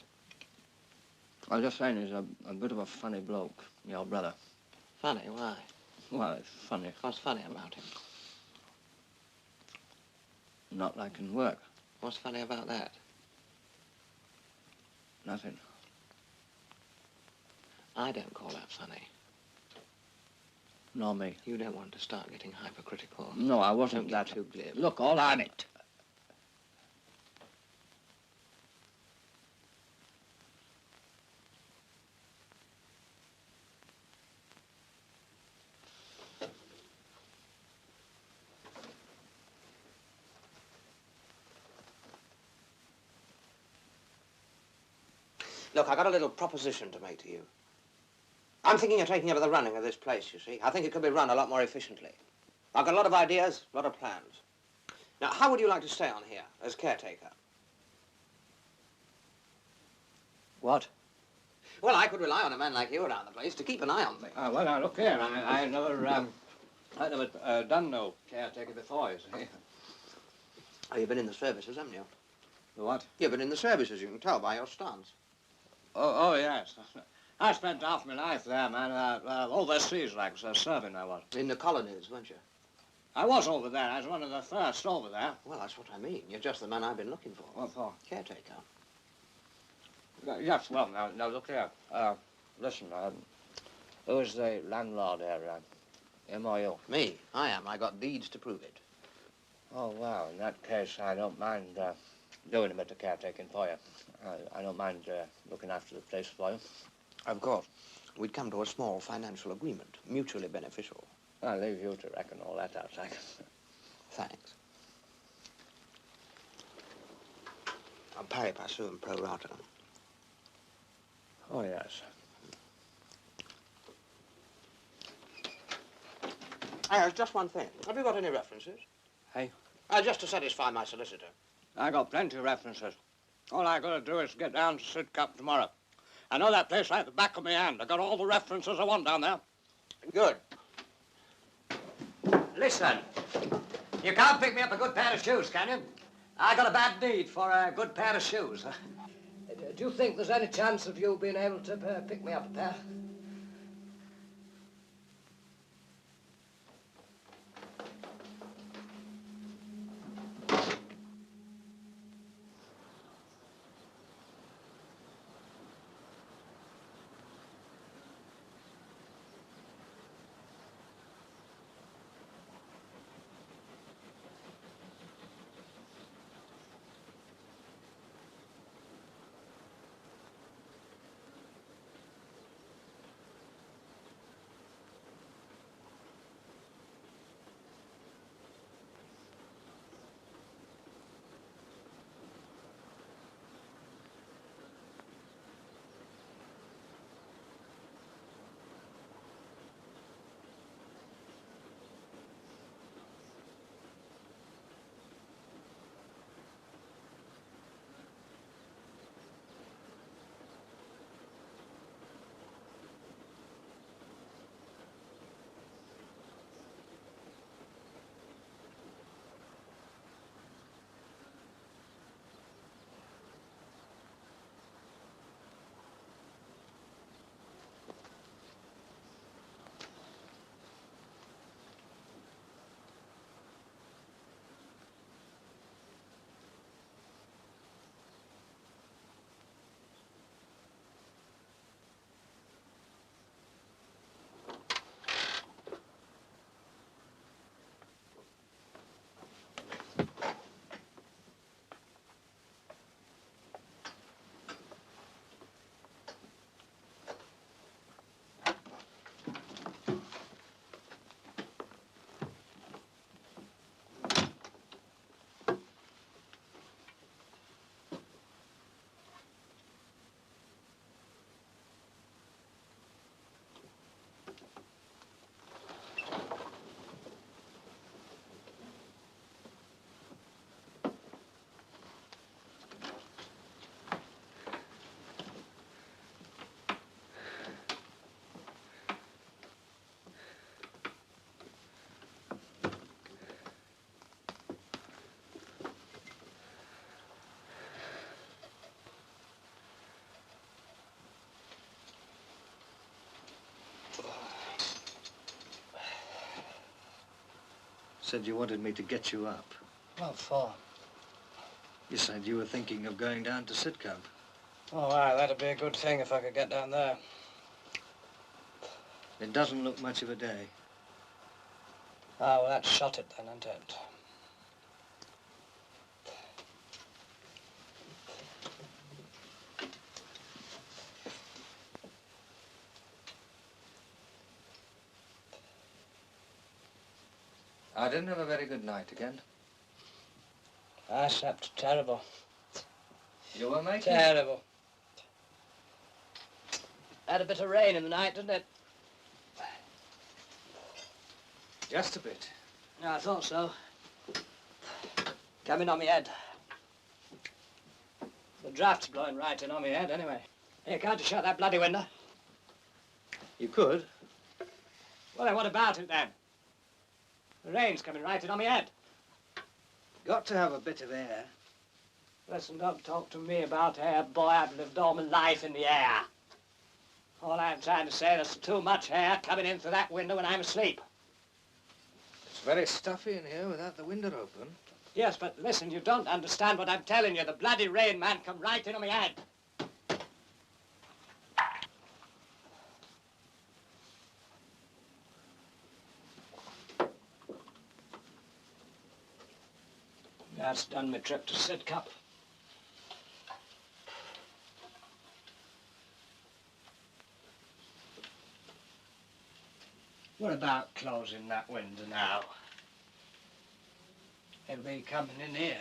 I was just saying he's a bit of a funny bloke, your brother. Funny? Why? Well, it's funny. What's funny about him? Not liking work. What's funny about that? Nothing. I don't call that funny. Nor me. You don't want to start getting hypercritical. No, I wasn't Don't that. get too glib. Look, all on it. Look, I got a little proposition to make to you. I'm thinking of taking over the running of this place, you see. I think it could be run a lot more efficiently. I've got a lot of ideas, a lot of plans. Now, how would you like to stay on here as caretaker? What? Well, I could rely on a man like you around the place to keep an eye on things. Well, now, look here. I I never done no caretaker before, you see. Oh, you've been in the services, haven't you? The what? You've been in the services, you can tell by your stance. Oh, yes. I spent half my life there, man. Overseas, like, serving I was. In the colonies, weren't you? I was over there. I was one of the first over there. Well, that's what I mean. You're just the man I've been looking for. What for? Caretaker. Yes, well, now look here. Listen, who's the landlord here, him or you? Me? I am. I got deeds to prove it. Oh, well, in that case, I don't mind doing a bit of caretaking for you. I don't mind looking after the place for you. Of course. We'd come to a small financial agreement, mutually beneficial. I'll leave you to reckon all that out, like. Thanks. I'm pari passu and pro rata. Oh, yes. There's just one thing. Have you got any references? Hey? Just to satisfy my solicitor. I got plenty of references. All I got to do is get down to Sidcup tomorrow. I know that place like the back of my hand. I got all the references I want down there. Good. Listen, you can't pick me up a good pair of shoes, can you? I got a bad need for a good pair of shoes. Do you think there's any chance of you being able to pick me up a pair? Said you wanted me to get you up. What for? You said you were thinking of going down to Sidcup. Oh, aye, that'd be a good thing if I could get down there. It doesn't look much of a day. Ah, well, that shot it then, isn't it? I didn't have a very good night again. I slept terrible. You were making? Terrible. Had a bit of rain in the night, didn't it? Just a bit. Yeah, I thought so. Came in on my head. The draft's blowing right in on my head, anyway. Hey, can't you shut that bloody window? You could. Well, then what about it, then? The rain's coming right in on my head. Got to have a bit of air. Listen, don't talk to me about air, boy. I've lived all my life in the air. All I'm trying to say, there's too much air coming in through that window when I'm asleep. It's very stuffy in here without the window open. Yes, but listen, you don't understand what I'm telling you. The bloody rain, man, come right in on my head. That's done my trip to Sidcup. What about closing that window now? It'll be coming in here.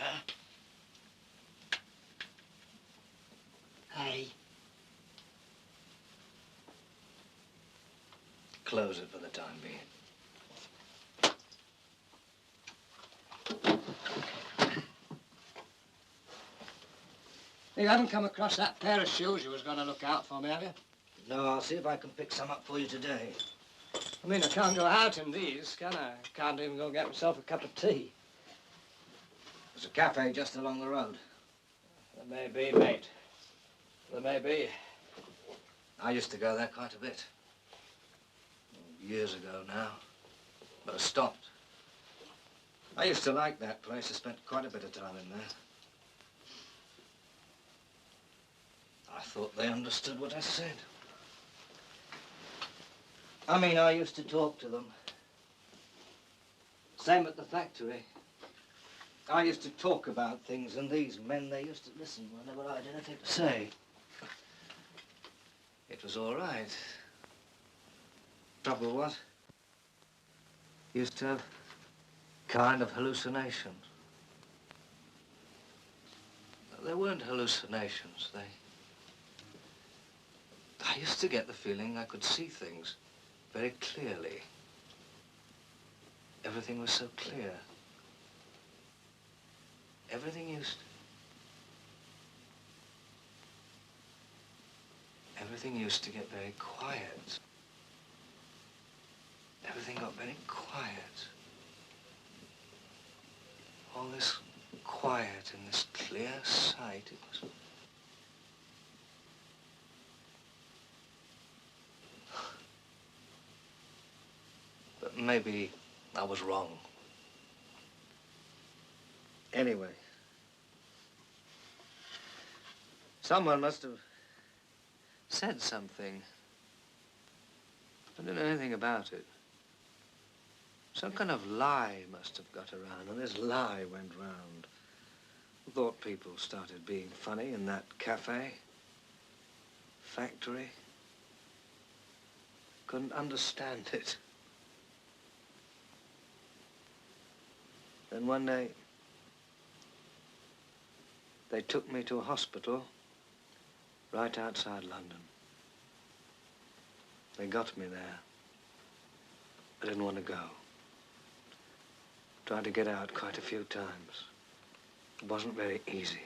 Hey. Close it for the time being. You haven't come across that pair of shoes you was going to look out for me, have you? No, I'll see if I can pick some up for you today. I mean, I can't go out in these, can I? Can't even go get myself a cup of tea. There's a cafe just along the road. There may be, mate. There may be. I used to go there quite a bit. Years ago now. But I stopped. I used to like that place. I spent quite a bit of time in there. I thought they understood what I said. I mean, I used to talk to them. Same at the factory. I used to talk about things, and these men, they used to listen whenever I had anything to say. It was all right. Trouble was, used to have kind of hallucinations. They weren't hallucinations. I used to get the feeling I could see things very clearly. Everything was so clear. Everything used to get very quiet. Everything got very quiet. All this quiet and this clear sight, it was... But maybe I was wrong. Anyway, someone must have said something. I don't know anything about it. Some kind of lie must have got around, and this lie went round. I thought people started being funny in that cafe, factory. Couldn't understand it. Then one day, they took me to a hospital right outside London. They got me there. I didn't want to go. Tried to get out quite a few times. It wasn't very easy.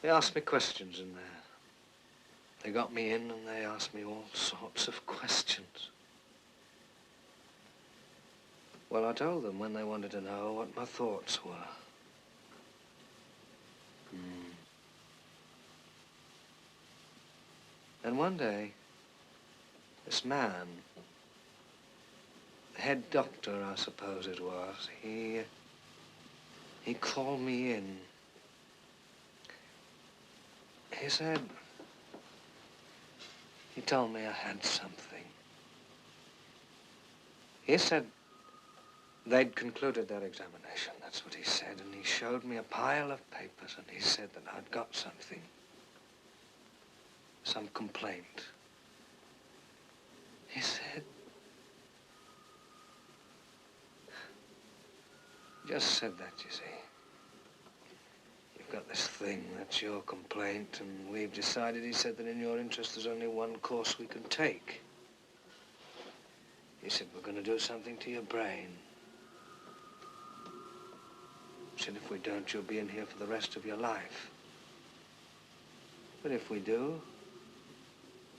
They asked me questions in there. They got me in and they asked me all sorts of questions. Well, I told them when they wanted to know what my thoughts were. And one day, this man, the head doctor, I suppose it was, he called me in. He said, he told me I had something. He said they'd concluded their examination, that's what he said, and he showed me a pile of papers and he said that I'd got something. Some complaint. He said, just said that, you see. You've got this thing, that's your complaint, and we've decided, he said, that in your interest there's only one course we can take. He said, we're going to do something to your brain. He said, if we don't, you'll be in here for the rest of your life. But if we do,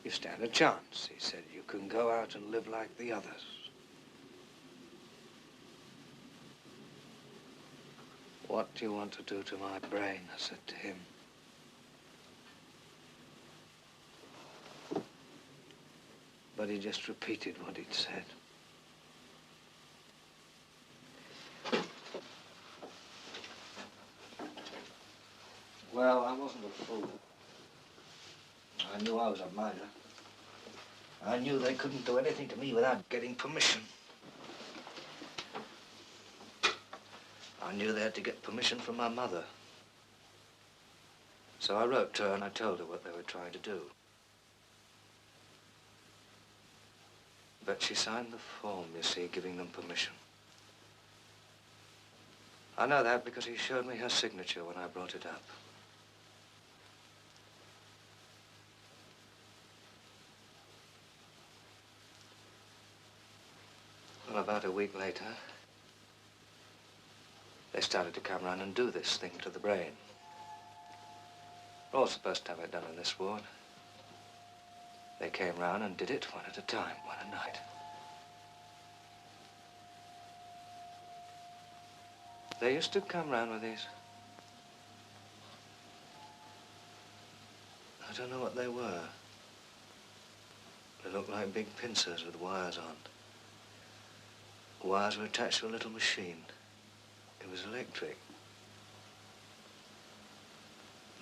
You stand a chance. He said, you can go out and live like the others. What do you want to do to my brain? I said to him. But he just repeated what he'd said. Well, I wasn't a fool. I knew I was a miser. I knew they couldn't do anything to me without getting permission. I knew they had to get permission from my mother. So I wrote to her and I told her what they were trying to do. But she signed the form, you see, giving them permission. I know that because he showed me her signature when I brought it up. Well, about a week later, they started to come round and do this thing to the brain. We're all supposed to have it done in this ward. They came round and did it one at a time, one a night. They used to come round with these... I don't know what they were. They looked like big pincers with wires on. The wires were attached to a little machine. It was electric.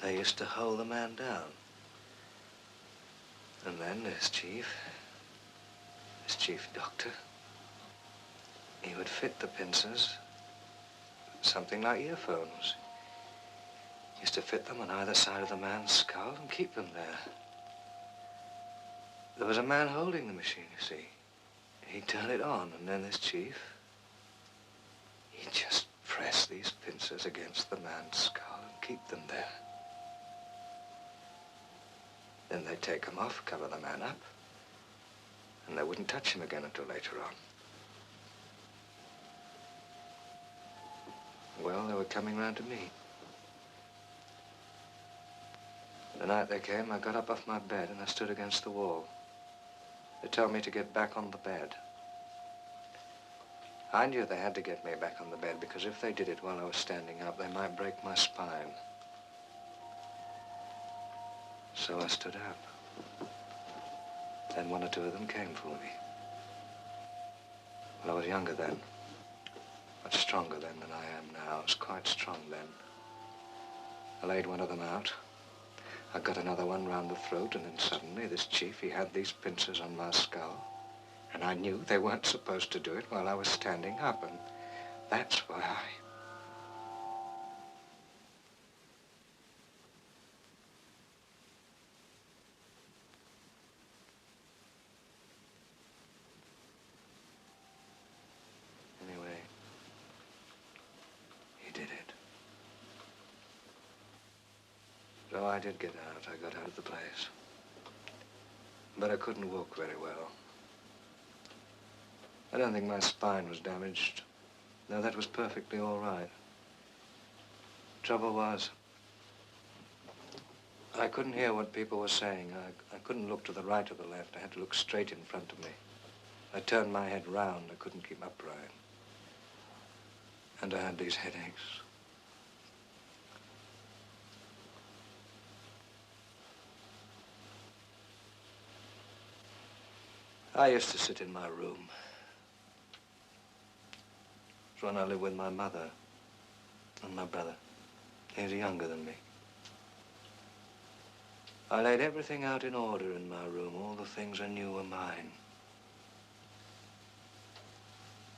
They used to hold the man down. And then this chief doctor, he would fit the pincers, something like earphones. He used to fit them on either side of the man's skull and keep them there. There was a man holding the machine, you see. He'd turn it on, and then this chief, he'd just press these pincers against the man's skull and keep them there. Then they'd take them off, cover the man up, and they wouldn't touch him again until later on. Well, they were coming round to me. The night they came, I got up off my bed and I stood against the wall. They told me to get back on the bed. I knew they had to get me back on the bed because if they did it while I was standing up, they might break my spine. So I stood up. Then one or two of them came for me. Well, I was younger then. Much stronger then than I am now. I was quite strong then. I laid one of them out. I got another one round the throat, and then suddenly this chief, he had these pincers on my skull. And I knew they weren't supposed to do it while I was standing up, and that's why I... Anyway, he did it. So I did get out. I got out of the place. But I couldn't walk very well. I don't think my spine was damaged. No, that was perfectly all right. Trouble was, I couldn't hear what people were saying. I couldn't look to the right or the left. I had to look straight in front of me. I turned my head round. I couldn't keep upright. And I had these headaches. I used to sit in my room. It's when I lived with my mother and my brother. He was younger than me. I laid everything out in order in my room, all the things I knew were mine.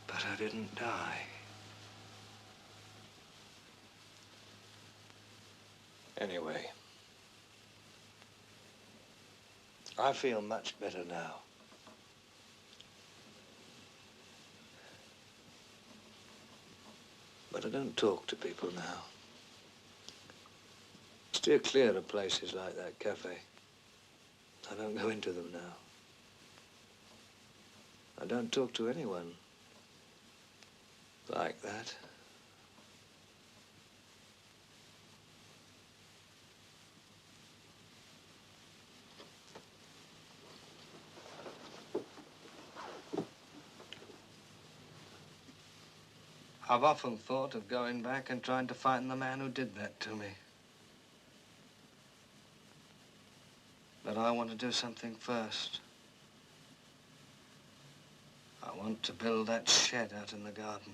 But I didn't die. Anyway, I feel much better now. But I don't talk to people now. Steer clear of places like that cafe. I don't go into them now. I don't talk to anyone like that. I've often thought of going back and trying to find the man who did that to me. But I want to do something first. I want to build that shed out in the garden.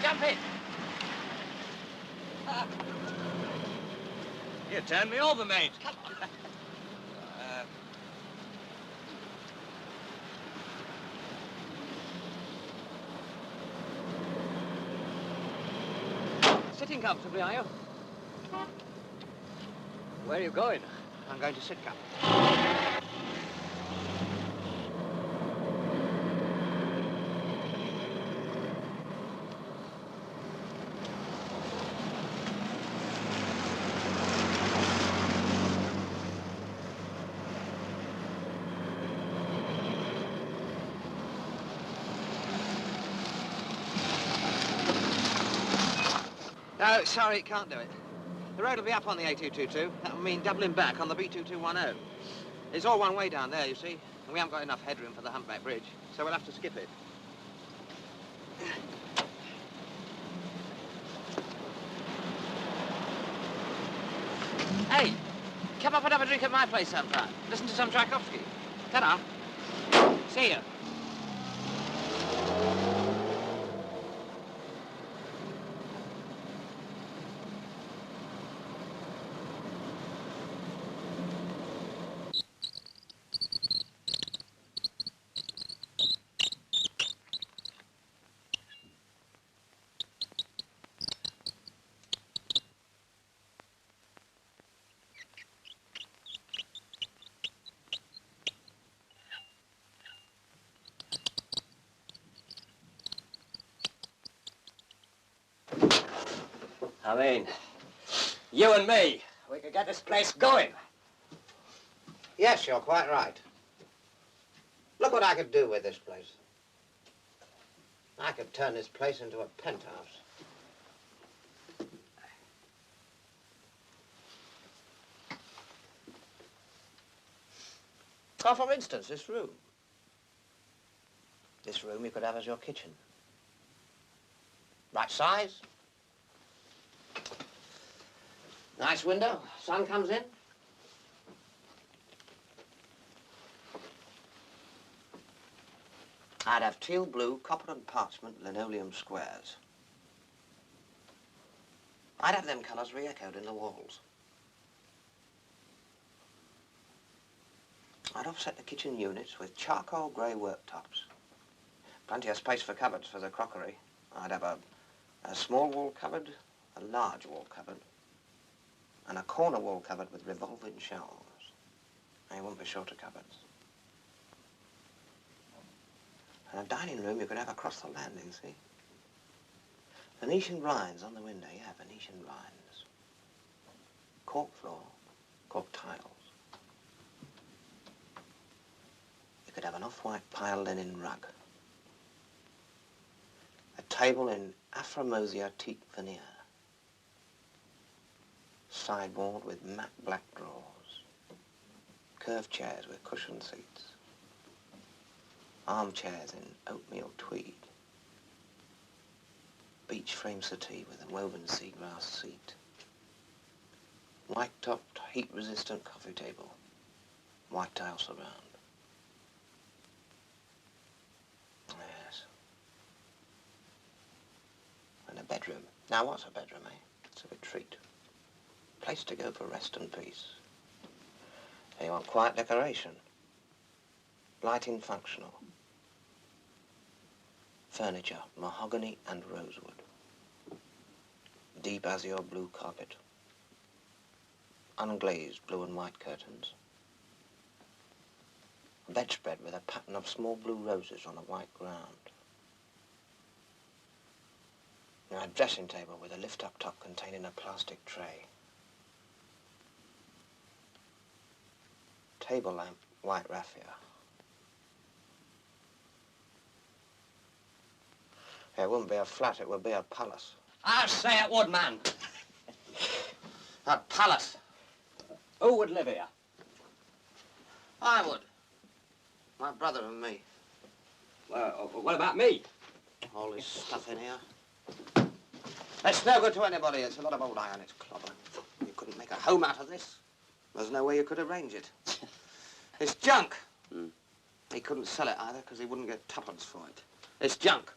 Jump in. You turned me over, mate. Come on. Sitting comfortably, are you? Where are you going? I'm going to Sitka. No, sorry, can't do it. The road will be up on the A222. That will mean doubling back on the B2210. It's all one way down there, you see, and we haven't got enough headroom for the humpback bridge, so we'll have to skip it. Hey, come up and have a drink at my place sometime. Listen to some Tchaikovsky. Ta-da. See you. I mean, you and me, we could get this place going. Yes, you're quite right. Look what I could do with this place. I could turn this place into a penthouse. Oh, for instance, this room. This room you could have as your kitchen. Right size. Nice window. Sun comes in. I'd have teal blue, copper and parchment linoleum squares. I'd have them colours re-echoed in the walls. I'd offset the kitchen units with charcoal grey worktops. Plenty of space for cupboards for the crockery. I'd have a small wall cupboard, a large wall cupboard, and a corner wall cupboard with revolving shelves. You won't be short of cupboards. And a dining room you could have across the landing, see? Venetian blinds on the window, yeah, Venetian blinds. Cork floor, cork tiles. You could have an off-white pile linen rug. A table in Aframosia teak veneer. Sideboard with matte black drawers. Curved chairs with cushioned seats. Armchairs in oatmeal tweed. Beech frame settee with a woven seagrass seat. White-topped, heat-resistant coffee table. White tile surround. Yes. And a bedroom. Now, what's a bedroom, eh? It's a retreat. Place to go for rest and peace. You want quiet decoration. Lighting functional. Furniture, mahogany and rosewood. Deep azure blue carpet. Unglazed blue and white curtains. A bedspread with a pattern of small blue roses on a white ground. A dressing table with a lift-up top containing a plastic tray. Table lamp, white raffia. It wouldn't be a flat, it would be a palace. I say it would, man. A palace. Who would live here? I would. My brother and me. Well, what about me? All this stuff in here. It's no good to anybody. It's a lot of old iron. It's clobber. You couldn't make a home out of this. There's no way you could arrange it. It's junk. He couldn't sell it either because he wouldn't get tuppence for it. It's junk.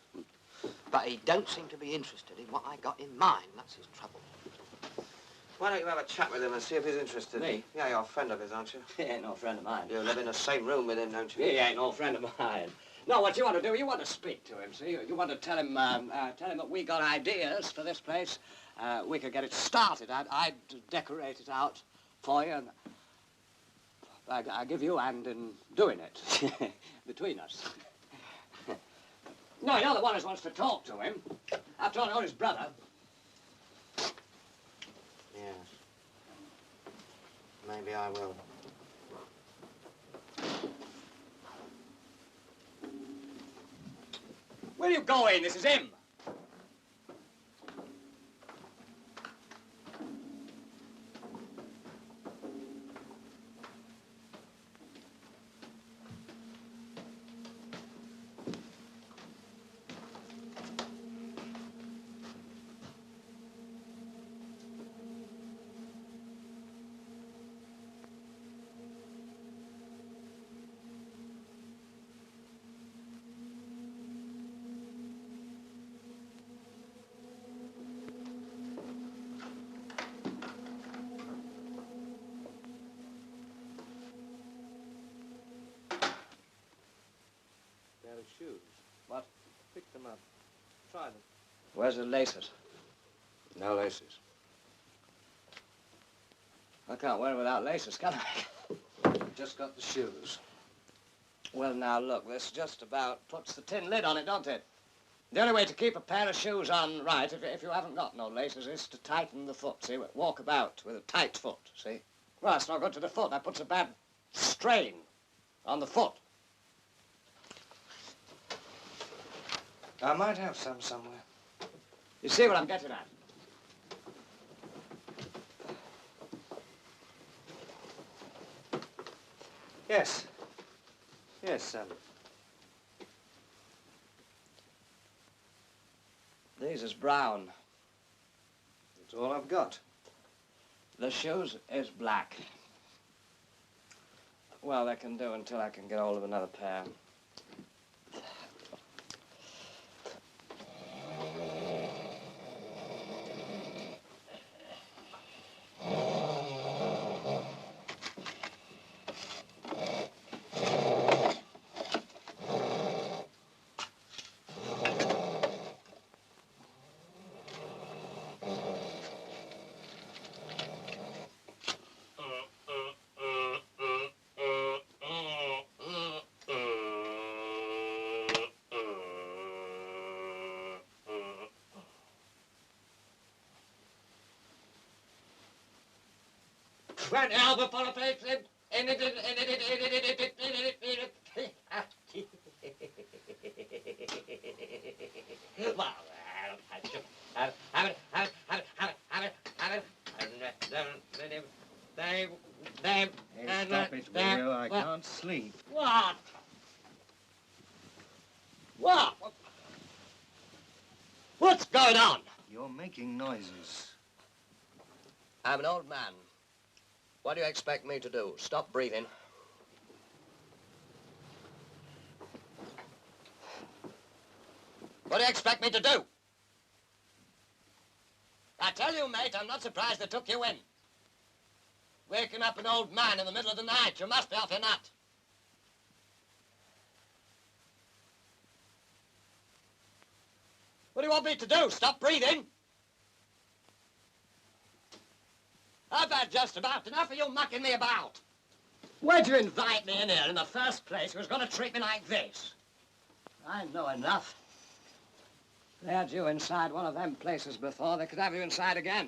But he don't seem to be interested in what I got in mind. That's his trouble. Why don't you have a chat with him and see if he's interested? Me? Yeah, you're a friend of his, aren't you? He ain't no friend of mine. You live in the same room with him, don't you? He ain't no friend of mine. No, what you want to do, you want to speak to him, see? You want to tell him that we got ideas for this place. We could get it started. I'd decorate it out for you, and I give you a hand in doing it, between us. No, you're the one who wants to talk to him. After all, you're his brother. Yes. Maybe I will. Where are you going? This is him. Shoes. What? Pick them up. Try them. Where's the laces? No laces. I can't wear them without laces, can I? Just got the shoes. Well, now, look, this just about puts the tin lid on it, don't it? The only way to keep a pair of shoes on right, if you haven't got no laces, is to tighten the foot, see? Walk about with a tight foot, see? Well, that's not good to the foot. That puts a bad strain on the foot. I might have some somewhere. You see what I'm getting at? Yes. Yes, These is brown. That's all I've got. The shoes is black. Well, they can do until I can get hold of another pair. Can't help but follow faith in Stop it, will you? I can't sleep. What? What? What's going on? You're making noises. I'm an old man. What do you expect me to do? Stop breathing? What do you expect me to do? I tell you, mate, I'm not surprised they took you in. Waking up an old man in the middle of the night. You must be off your nut. What do you want me to do? Stop breathing? I've had just about enough of you mucking me about. Why'd you invite me in here in the first place? You was going to treat me like this. I know enough. They had you inside one of them places before. They could have you inside again.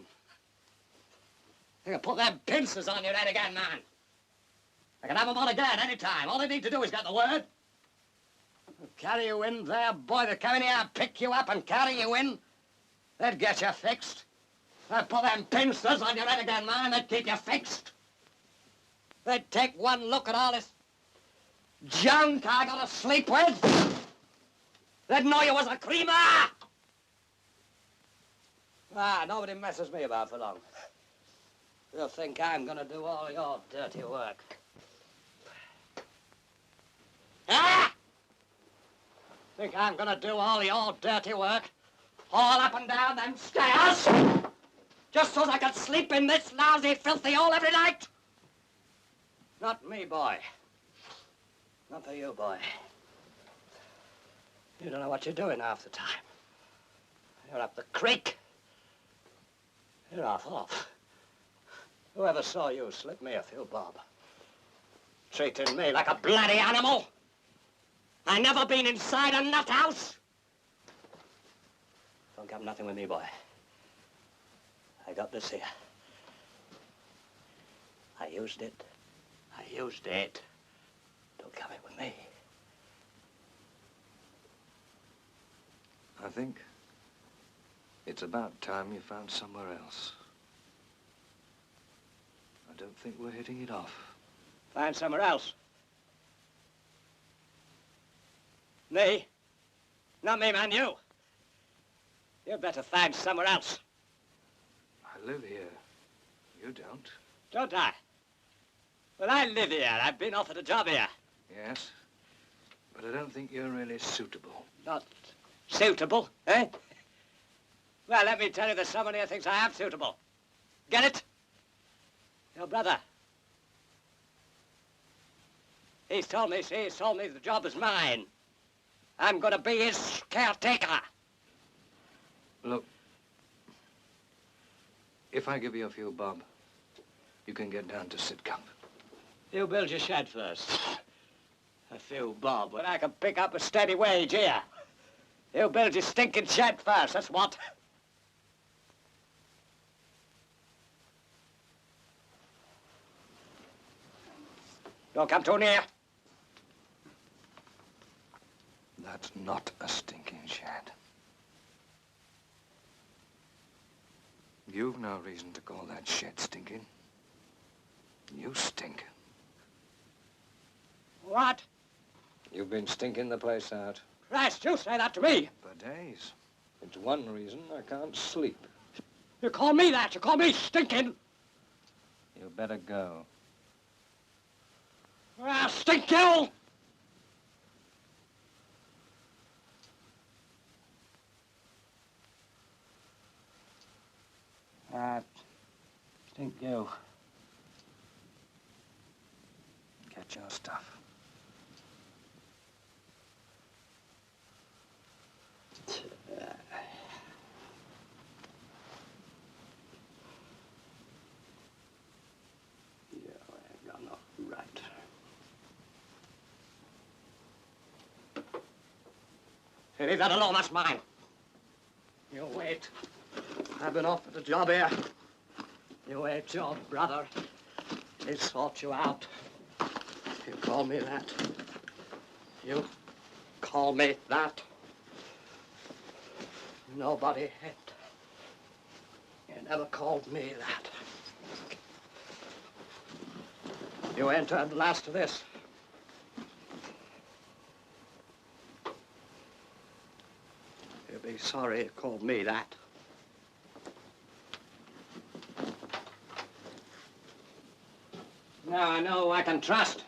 They could put them pincers on your head again, man. They can have them on again any time. All they need to do is get the word. They'll carry you in there, boy. They'll come in here and pick you up and carry you in. They'd get you fixed. They'd put them pincers on your head again, man. They'd keep you fixed. They'd take one look at all this junk I gotta sleep with. They'd know you was a creamer. Nobody messes me about for long. You'll think I'm gonna do all your dirty work. Think I'm gonna do all your dirty work? All up and down them stairs? Just so I could sleep in this lousy, filthy hole every night? Not me, boy. Not for you, boy. You don't know what you're doing half the time. You're up the creek. You're off. Whoever saw you slip me a few bob? Treating me like a bloody animal? I never been inside a nut house. Don't come nothing with me, boy. I got this here. I used it. Don't come it with me. I think it's about time you found somewhere else. I don't think we're hitting it off. Find somewhere else. Me? Not me, man, you. You'd better find somewhere else. I live here. You don't. Don't I? Well, I live here. I've been offered a job here. Yes, but I don't think you're really suitable. Not suitable, eh? Well, let me tell you, there's someone here thinks I am suitable. Get it? Your brother. He's told me the job is mine. I'm gonna be his caretaker. Look, if I give you a few bob, you can get down to Sidcup. You build your shed first. A few bob, but I can pick up a steady wage here. You build your stinking shed first, that's what. Don't come too near. That's not a stinking shed. You've no reason to call that shed stinking. You stink. What? You've been stinking the place out. Christ, you say that to me. For days. It's one reason I can't sleep. You call me that? You call me stinking? You better go. Ah, stink you! Stink you. Get your stuff. I got no right. Hey, leave that alone, that's mine. You wait. I've been offered a job here. You wait, your brother. He'll sort you out. You call me that. You call me that. Nobody had. You never called me that. You ain't heard the last of this. You'll be sorry you called me that. Now I know who I can trust.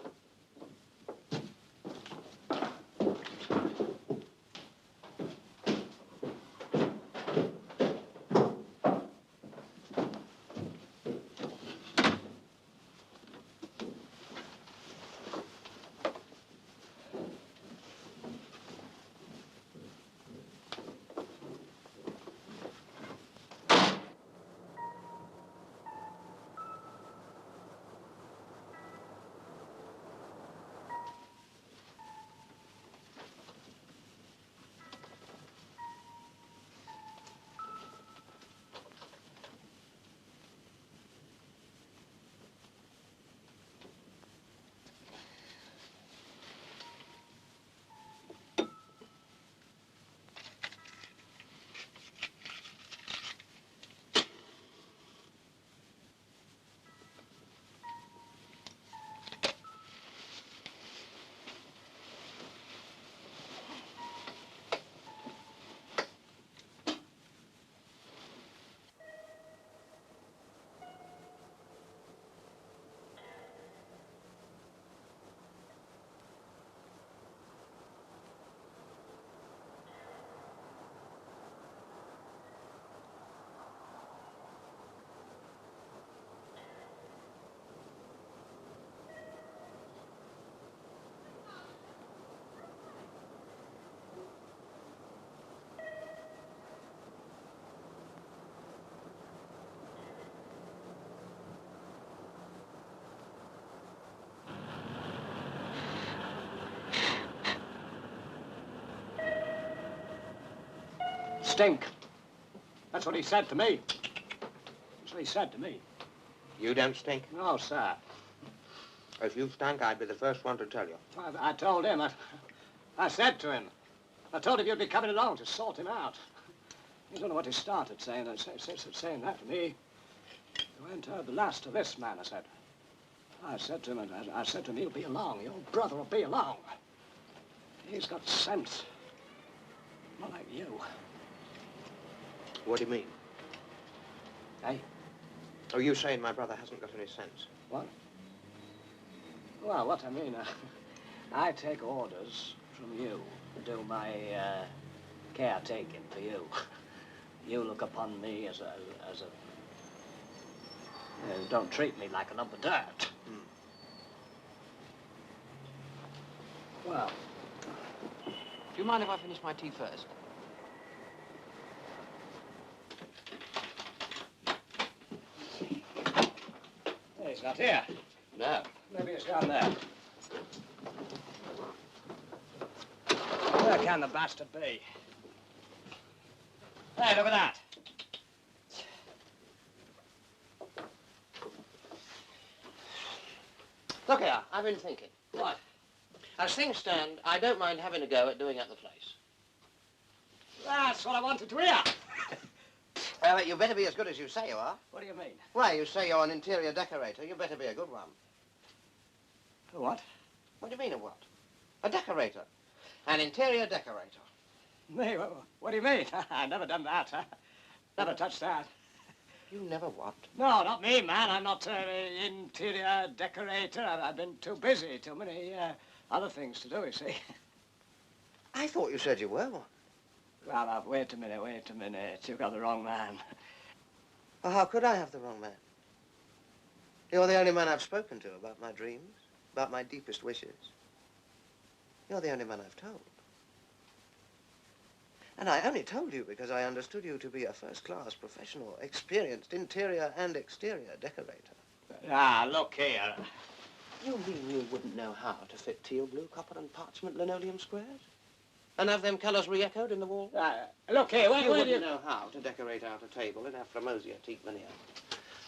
stink. That's what he said to me. That's what he said to me. You don't stink? No, sir. If you stank, I'd be the first one to tell you. I told him. I said to him. I told him you'd be coming along to sort him out. You don't know what he started saying. Saying that to me. You ain't heard the last of this man, I said. I said to him, he'll be along. Your brother will be along. He's got sense. Not like you. What do you mean? Hey? Oh, you saying my brother hasn't got any sense? What? Well, what I mean, I take orders from you to do my caretaking for you. You look upon me as a don't treat me like a lump of dirt. Well, do you mind if I finish my tea first? he's not here. No. Maybe it's down there. Where can the bastard be? Hey, look at that. Look here, I've been thinking. What? As things stand, I don't mind having a go at doing up the place. That's what I wanted to hear. Well, you better be as good as you say you are. What do you mean? Well, you say you're an interior decorator. You better be a good one. A what? What do you mean, a what? A decorator. An interior decorator. Me? What do you mean? I've never done that. Never touched that. You never what? No, not me, man. I'm not an interior decorator. I've been too busy. Too many other things to do, you see. I thought you said you were one. Well, wait a minute. You've got the wrong man. Well, how could I have the wrong man? You're the only man I've spoken to about my dreams, about my deepest wishes. You're the only man I've told. And I only told you because I understood you to be a first-class, professional, experienced interior and exterior decorator. Ah, look here. You mean you wouldn't know how to fit teal blue, copper and parchment linoleum squares? And have them colours re-echoed in the wall? Look here, You where do wouldn't you... know how to decorate out a table in Aframosia teak veneer.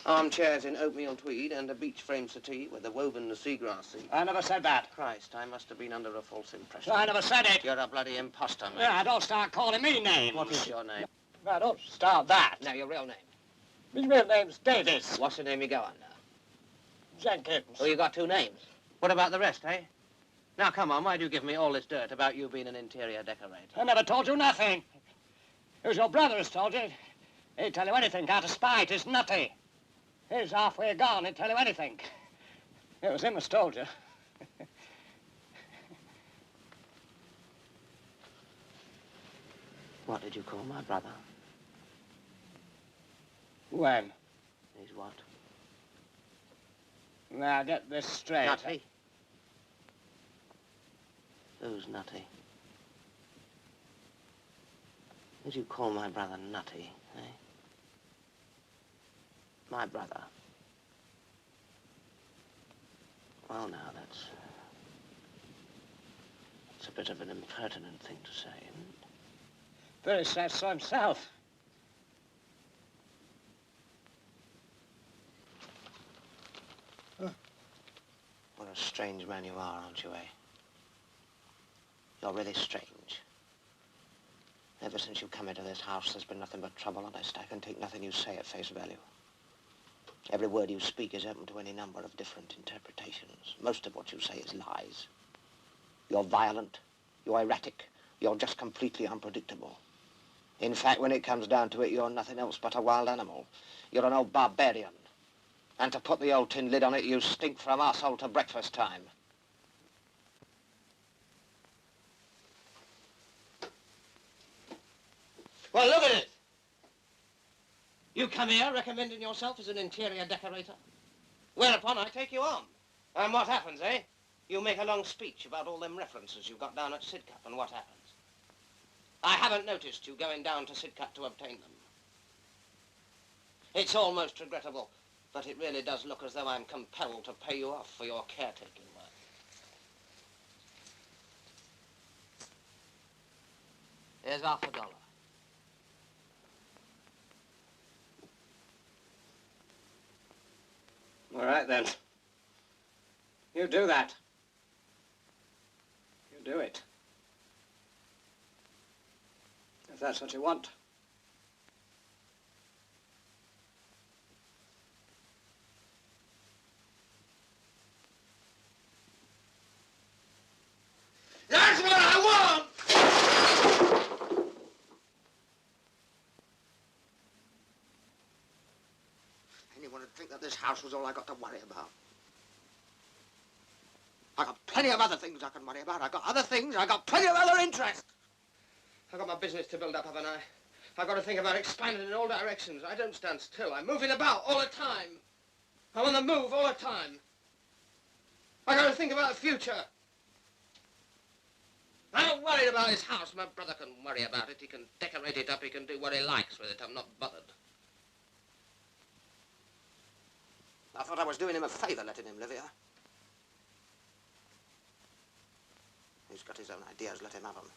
Armchairs in oatmeal tweed and a beech frame settee with a woven seagrass seat. I never said that. Christ, I must have been under a false impression. I never said it. You're a bloody imposter, mate. Yeah, don't start calling me names. What is your name? Now, don't start that. No, your real name. His real name's Davies. What's the name you go under? Jenkins. Oh, you got two names. What about the rest, eh? Now, come on, why do you give me all this dirt about you being an interior decorator? I never told you nothing. It was your brother who's told you. He'd tell you anything out of spite. He's nutty. He's halfway gone. He'd tell you anything. It was him who's told you. What did you call my brother? When? He's what? Now, get this straight. Nutty. Who's nutty? Did you call my brother nutty, eh? My brother. Well, now, that's a bit of an impertinent thing to say, isn't it? Very says so himself. What a strange man you are, aren't you, eh? You're really strange. Ever since you come into this house, there's been nothing but trouble, honest. I can take nothing you say at face value. Every word you speak is open to any number of different interpretations. Most of what you say is lies. You're violent, you're erratic, you're just completely unpredictable. In fact, when it comes down to it, you're nothing else but a wild animal. You're an old barbarian. And to put the old tin lid on it, you stink from arsehole to breakfast time. Well, look at it. You come here recommending yourself as an interior decorator. Whereupon I take you on. And what happens, eh? You make a long speech about all them references you got down at Sidcup, and what happens? I haven't noticed you going down to Sidcup to obtain them. It's almost regrettable, but it really does look as though I'm compelled to pay you off for your caretaking work. Here's $50. All right, then. You do that. You do it. If that's what you want. That's what I want! Anyone would think that this house was all I got to worry about. I got plenty of other things I can worry about. I got other things. I got plenty of other interests. I got my business to build up, haven't I? I got to think about expanding in all directions. I don't stand still. I'm moving about all the time. I'm on the move all the time. I got to think about the future. I'm not worried about his house. My brother can worry about it. He can decorate it up. He can do what he likes with it. I'm not bothered. I thought I was doing him a favor letting him live here. He's got his own ideas. Let him have them.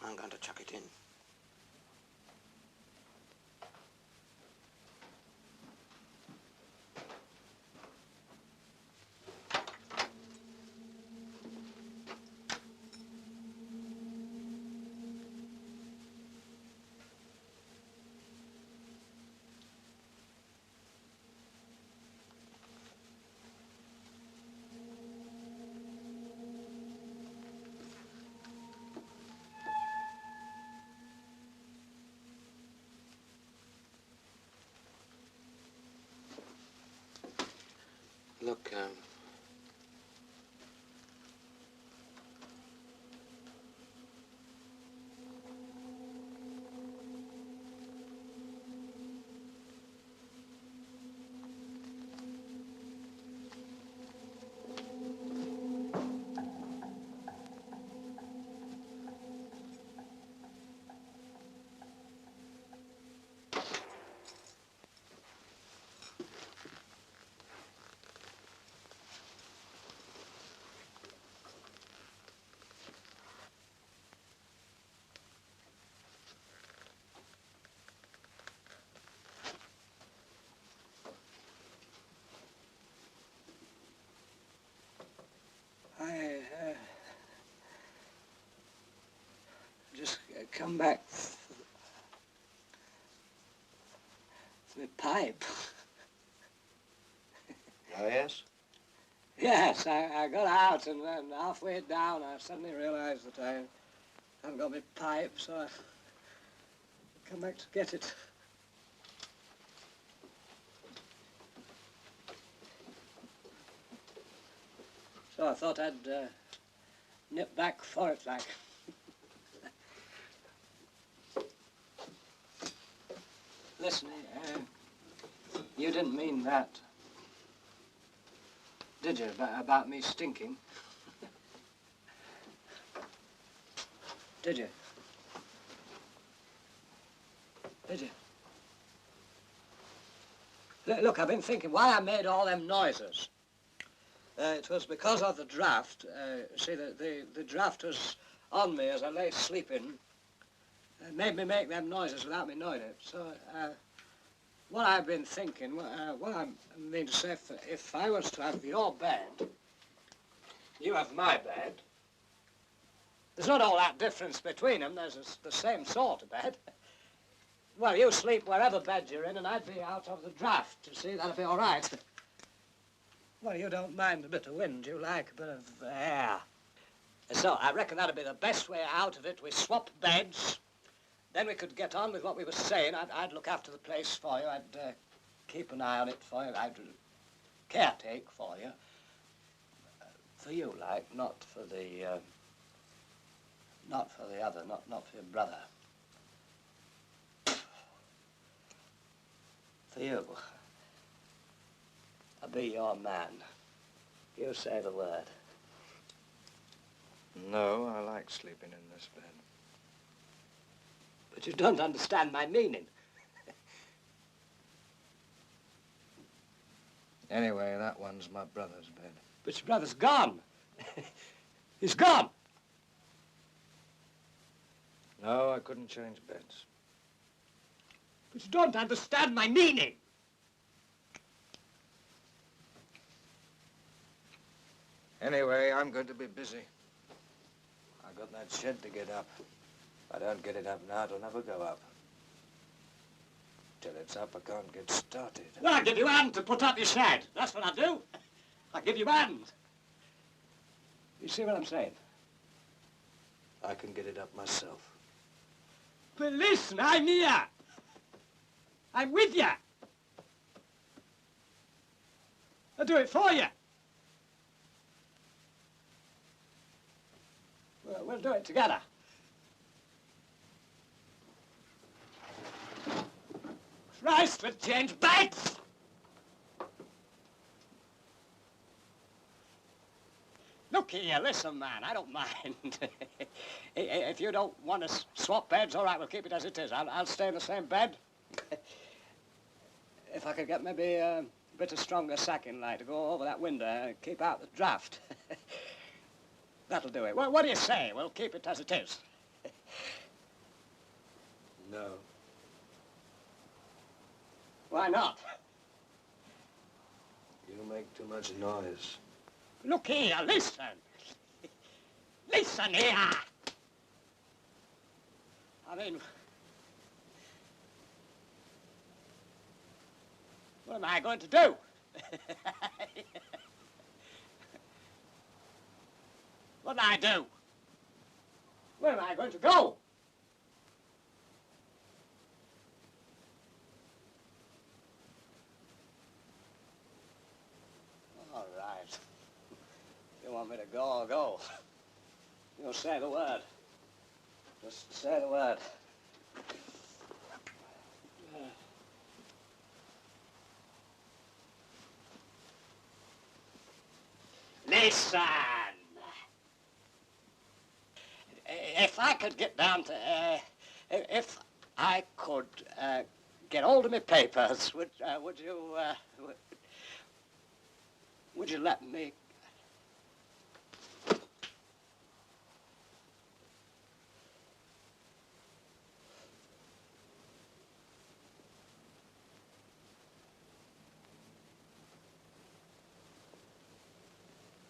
I'm going to chuck it in. Look, I just come back for my pipe. oh, yes? Yes, I got out and then halfway down I suddenly realized that I haven't got my pipe, so I come back to get it. So I thought I'd nip back for it, like. Listen, you didn't mean that, did you, about me stinking? Did you? Did you? Look, I've been thinking why I made all them noises. It was because of the draft. See, the draft was on me as I lay sleeping. It made me make them noises without me knowing it. So, what I've been thinking, what I mean to say, if I was to have your bed, you have my bed, there's not all that difference between them. There's the same sort of bed. Well, you sleep wherever bed you're in, and I'd be out of the draft, you see. That'd be all right. Well, you don't mind a bit of wind. You like a bit of air. So I reckon that'd be the best way out of it. We swap beds. Then we could get on with what we were saying. I'd look after the place for you. I'd keep an eye on it for you. I'd caretake for you. For you, like, not for the other, not for your brother. For you. I'll be your man. You say the word. No, I like sleeping in this bed. But you don't understand my meaning. Anyway, that one's my brother's bed. But your brother's gone. He's gone. No, I couldn't change beds. But you don't understand my meaning. Anyway, I'm going to be busy. I've got that shed to get up. If I don't get it up now, it'll never go up. Till it's up, I can't get started. Well, I'll give you a hand to put up your shed. That's what I'll do. I'll give you a hand. You see what I'm saying? I can get it up myself. But listen, I'm here. I'm with you. I'll do it for you. We'll do it together. Christ, we'll change beds! Look here, listen, man, I don't mind. If you don't want to swap beds, all right, we'll keep it as it is. I'll stay in the same bed. If I could get maybe a bit of stronger sacking light to go over that window and keep out the draft. That'll do it. Well, what do you say? We'll keep it as it is. No. Why not? You make too much noise. Look here, listen. Listen here. I mean, what am I going to do? What do I do? Where am I going to go? All right. You want me to go, I'll go. You'll say the word. Just say the word. Listen! If I could get down to, if I could get hold of my papers, would you let me?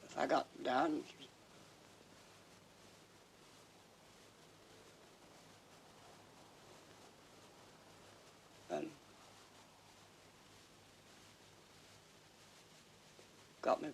If I got down. And got me